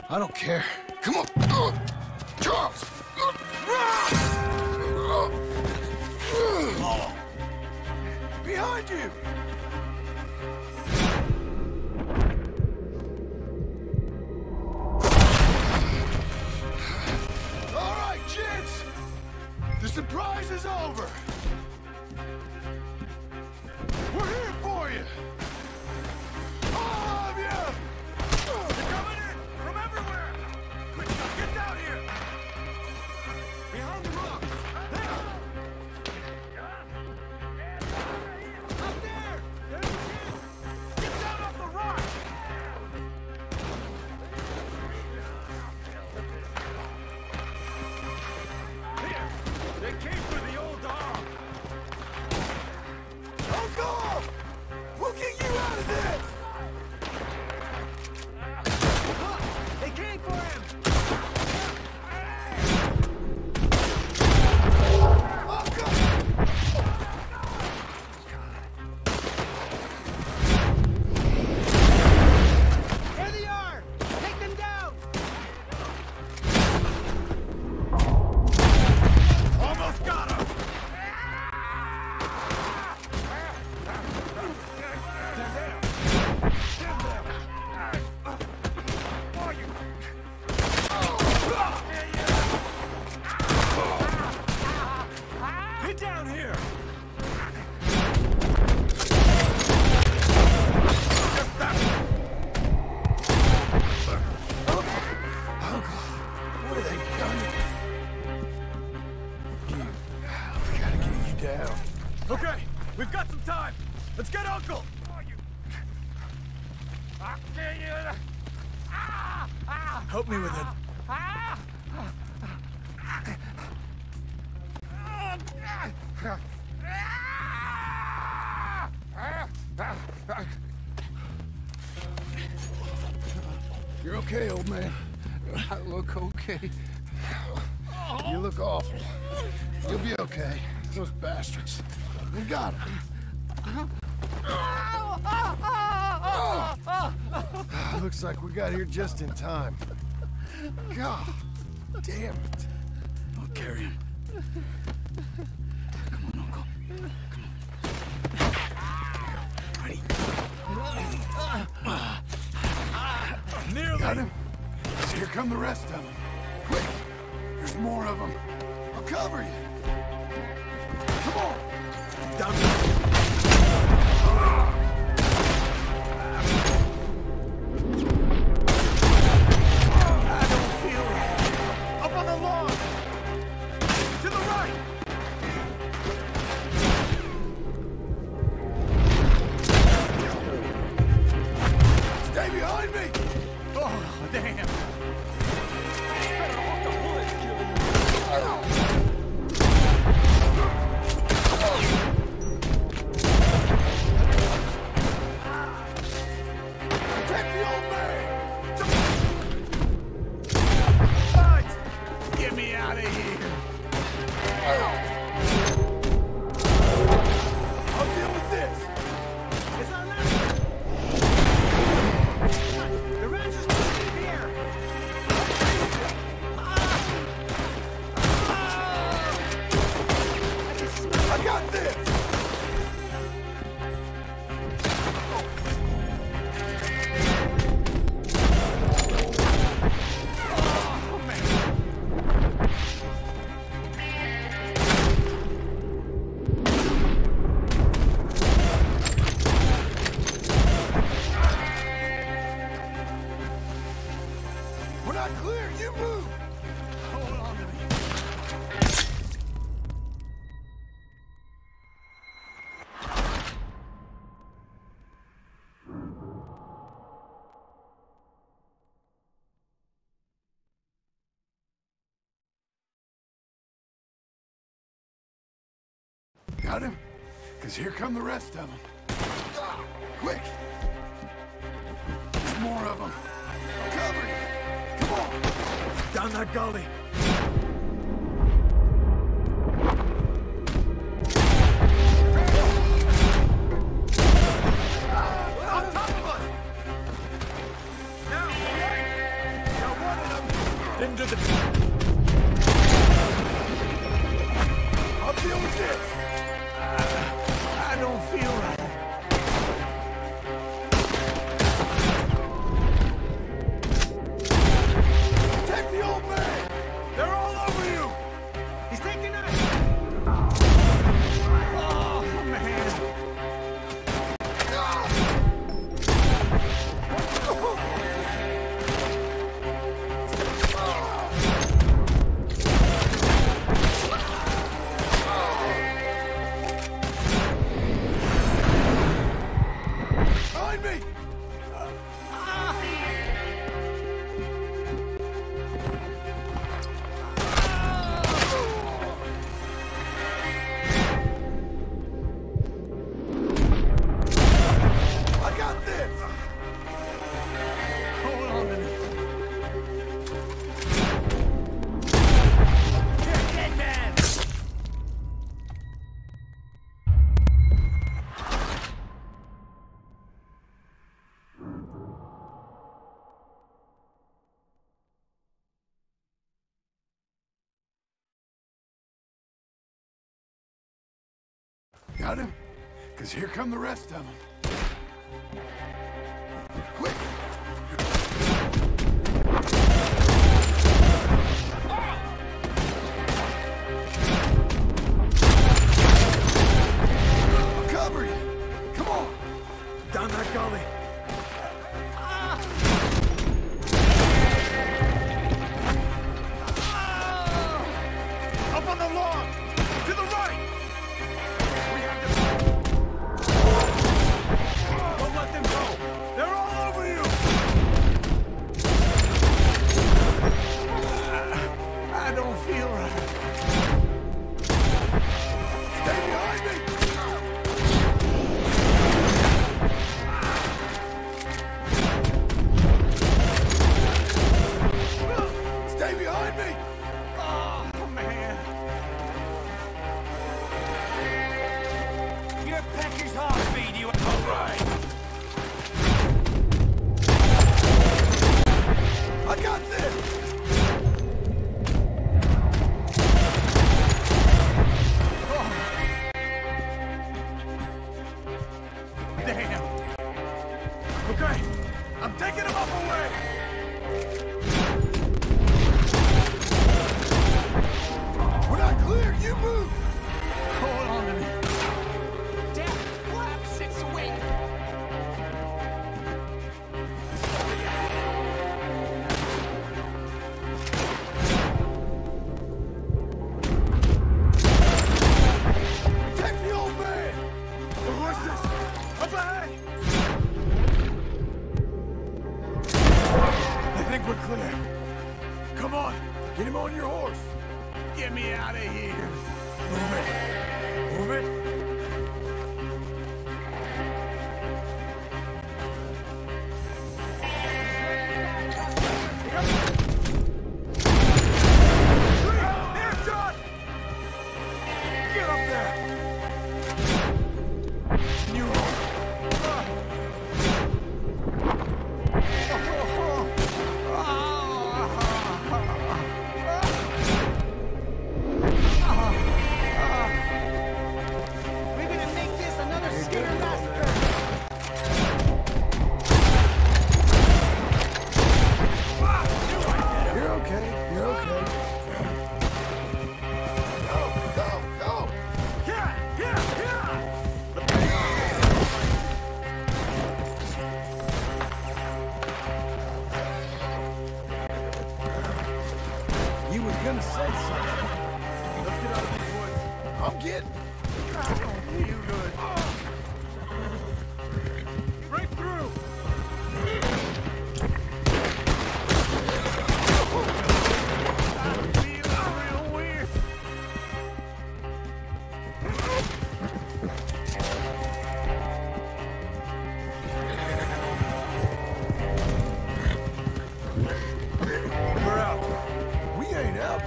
I don't care. Come on. Charles! Behind you! All right, gents! The surprise is over! We're here for you! All of you! They're coming in from everywhere! Quick, get down here! Behind the rocks! There! Up there! There he is! Get down off the rock! Here! They came for the old dog! Uncle! We'll get you out of this! They came for him! There they are! Take them down! Almost got him! Get down here! What are they done? We gotta get you down. Okay, we've got some time. Let's get Uncle! Help me with it. You're okay, old man. I look okay. You look awful. You'll be okay. Those bastards. We got him. Looks like we got here just in time. God damn it. I'll carry him. Come on, Uncle. Ready? Nearly. Got him. Here come the rest of them. Quick. There's more of them. I'll cover you. Come on. Down. I don't feel it. Up on the lawn. To the right. Stay behind me. Oh, damn. Protect the old man. Right. Get me out of here. Got him? Because here come the rest of them. Quick! There's more of them. Cover you! Come on! Down that gully. On top of us! Now, right! Got one of them! Into the... I'll deal with this! I don't feel right. Take the old man! They're all over you! He's taking us! Oh, man. Behind me! I got this! Hold on to me. You're dead man! Got him? Because here come the rest of them. Quick! I'll cover you! Come on! Down that gully. Up on the log! To the right! We have to... Don't let them go! They're all over you! I don't feel right. Stay behind me! Stay behind me! Oh, man. Your Pecker's heartbeat, you... All right! I got this! Damn. Okay, I'm taking him up away! We're not clear, you move! Hold on to me. Dad, grab 6 away! Protect the old man! The horses! Up ahead! I think we're clear. Come on, get him on your horse! Get me out of here. Move it! Move it! There, John! Get up there! You... We're gonna make this another Skinner massacre! You're okay. You're okay. Go! Go! Go! Yeah! Yeah! Yeah! You was gonna say something. Let's get out of these woods. I'm getting. I don't feel good. Break through! I'm feeling real weird.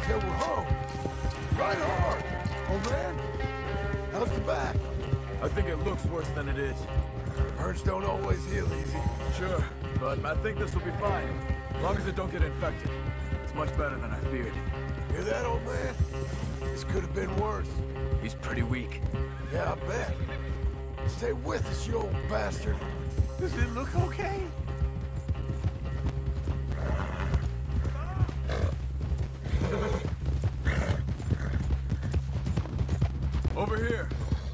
till we're home. Right hard, old man. How's the back? I think it looks worse than it is. Hurts don't always heal easy. Sure, but I think this will be fine. As long as it don't get infected. It's much better than I feared. Hear that, old man? This could have been worse. He's pretty weak. Yeah, I bet. Stay with us, you old bastard. Does it look okay? Over here.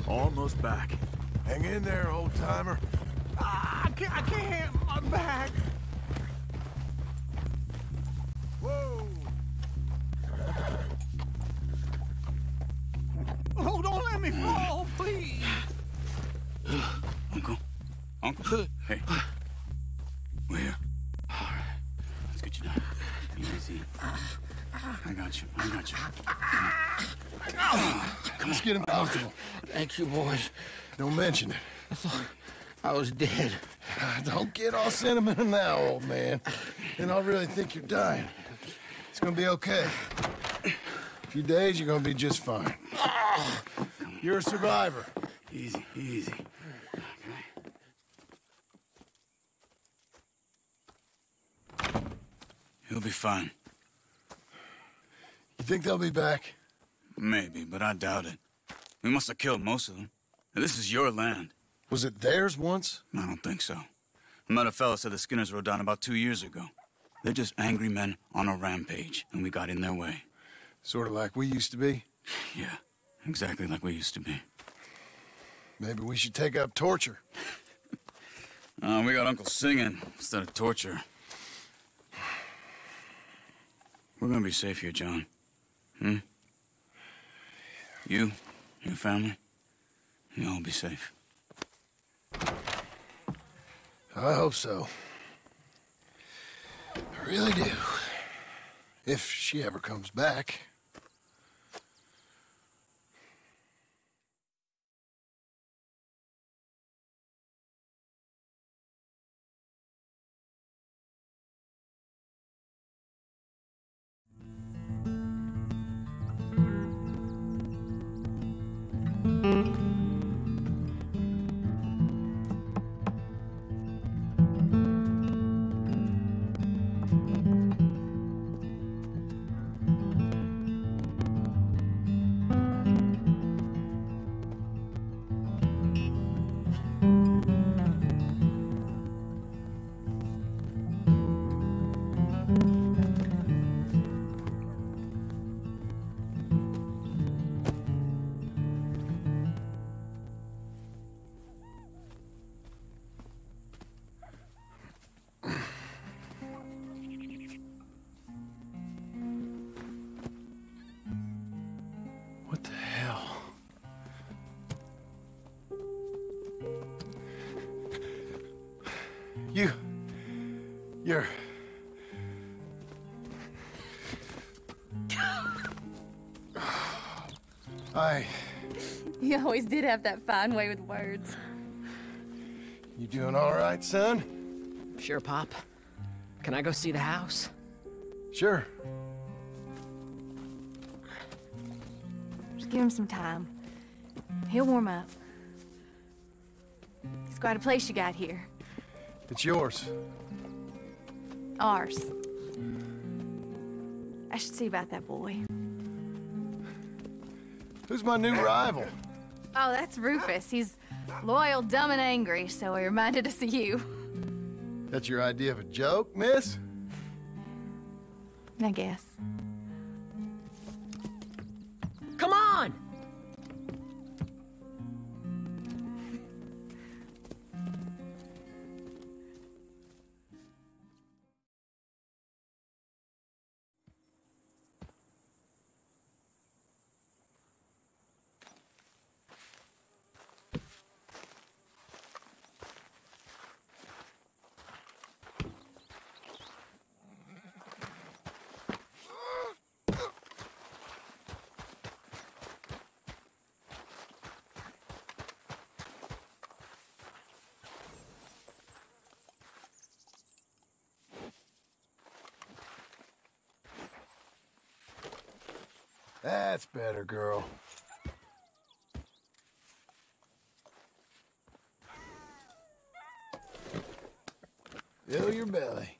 Almost back. Hang in there, old-timer. I can't. My back. Whoa. Oh, don't let me fall, please. Uncle. Hey. We're here. All right. Let's get you down. Easy. I got you. Let's get him comfortable. Thank you, boys. Don't mention it. I thought I was dead. Don't get all sentimental now, old man. And I really think you're dying. It's gonna be okay. A few days, you're gonna be just fine. You're a survivor. Easy. Okay. He'll be fine. You think they'll be back? Maybe, but I doubt it. We must have killed most of them. This is your land. Was it theirs once? I don't think so. I met a fella said the Skinners rode down about 2 years ago. They're just angry men on a rampage, and we got in their way. Sort of like we used to be? Yeah, exactly like we used to be. Maybe we should take up torture. We got Uncle singing instead of torture. We're gonna be safe here, John. You, your family, you'll all be safe. I hope so. I really do. If she ever comes back. What the hell? You're... You always did have that fine way with words. You doing all right, son? Sure, Pop. Can I go see the house? Sure. Just give him some time. He'll warm up. It's quite a place you got here. It's yours. Ours. I should see about that boy. Who's my new rival? Oh, that's Rufus. He's loyal, dumb, and angry, so he reminded us of you. That's your idea of a joke, miss? I guess. Come on! That's better, girl. Fill your belly.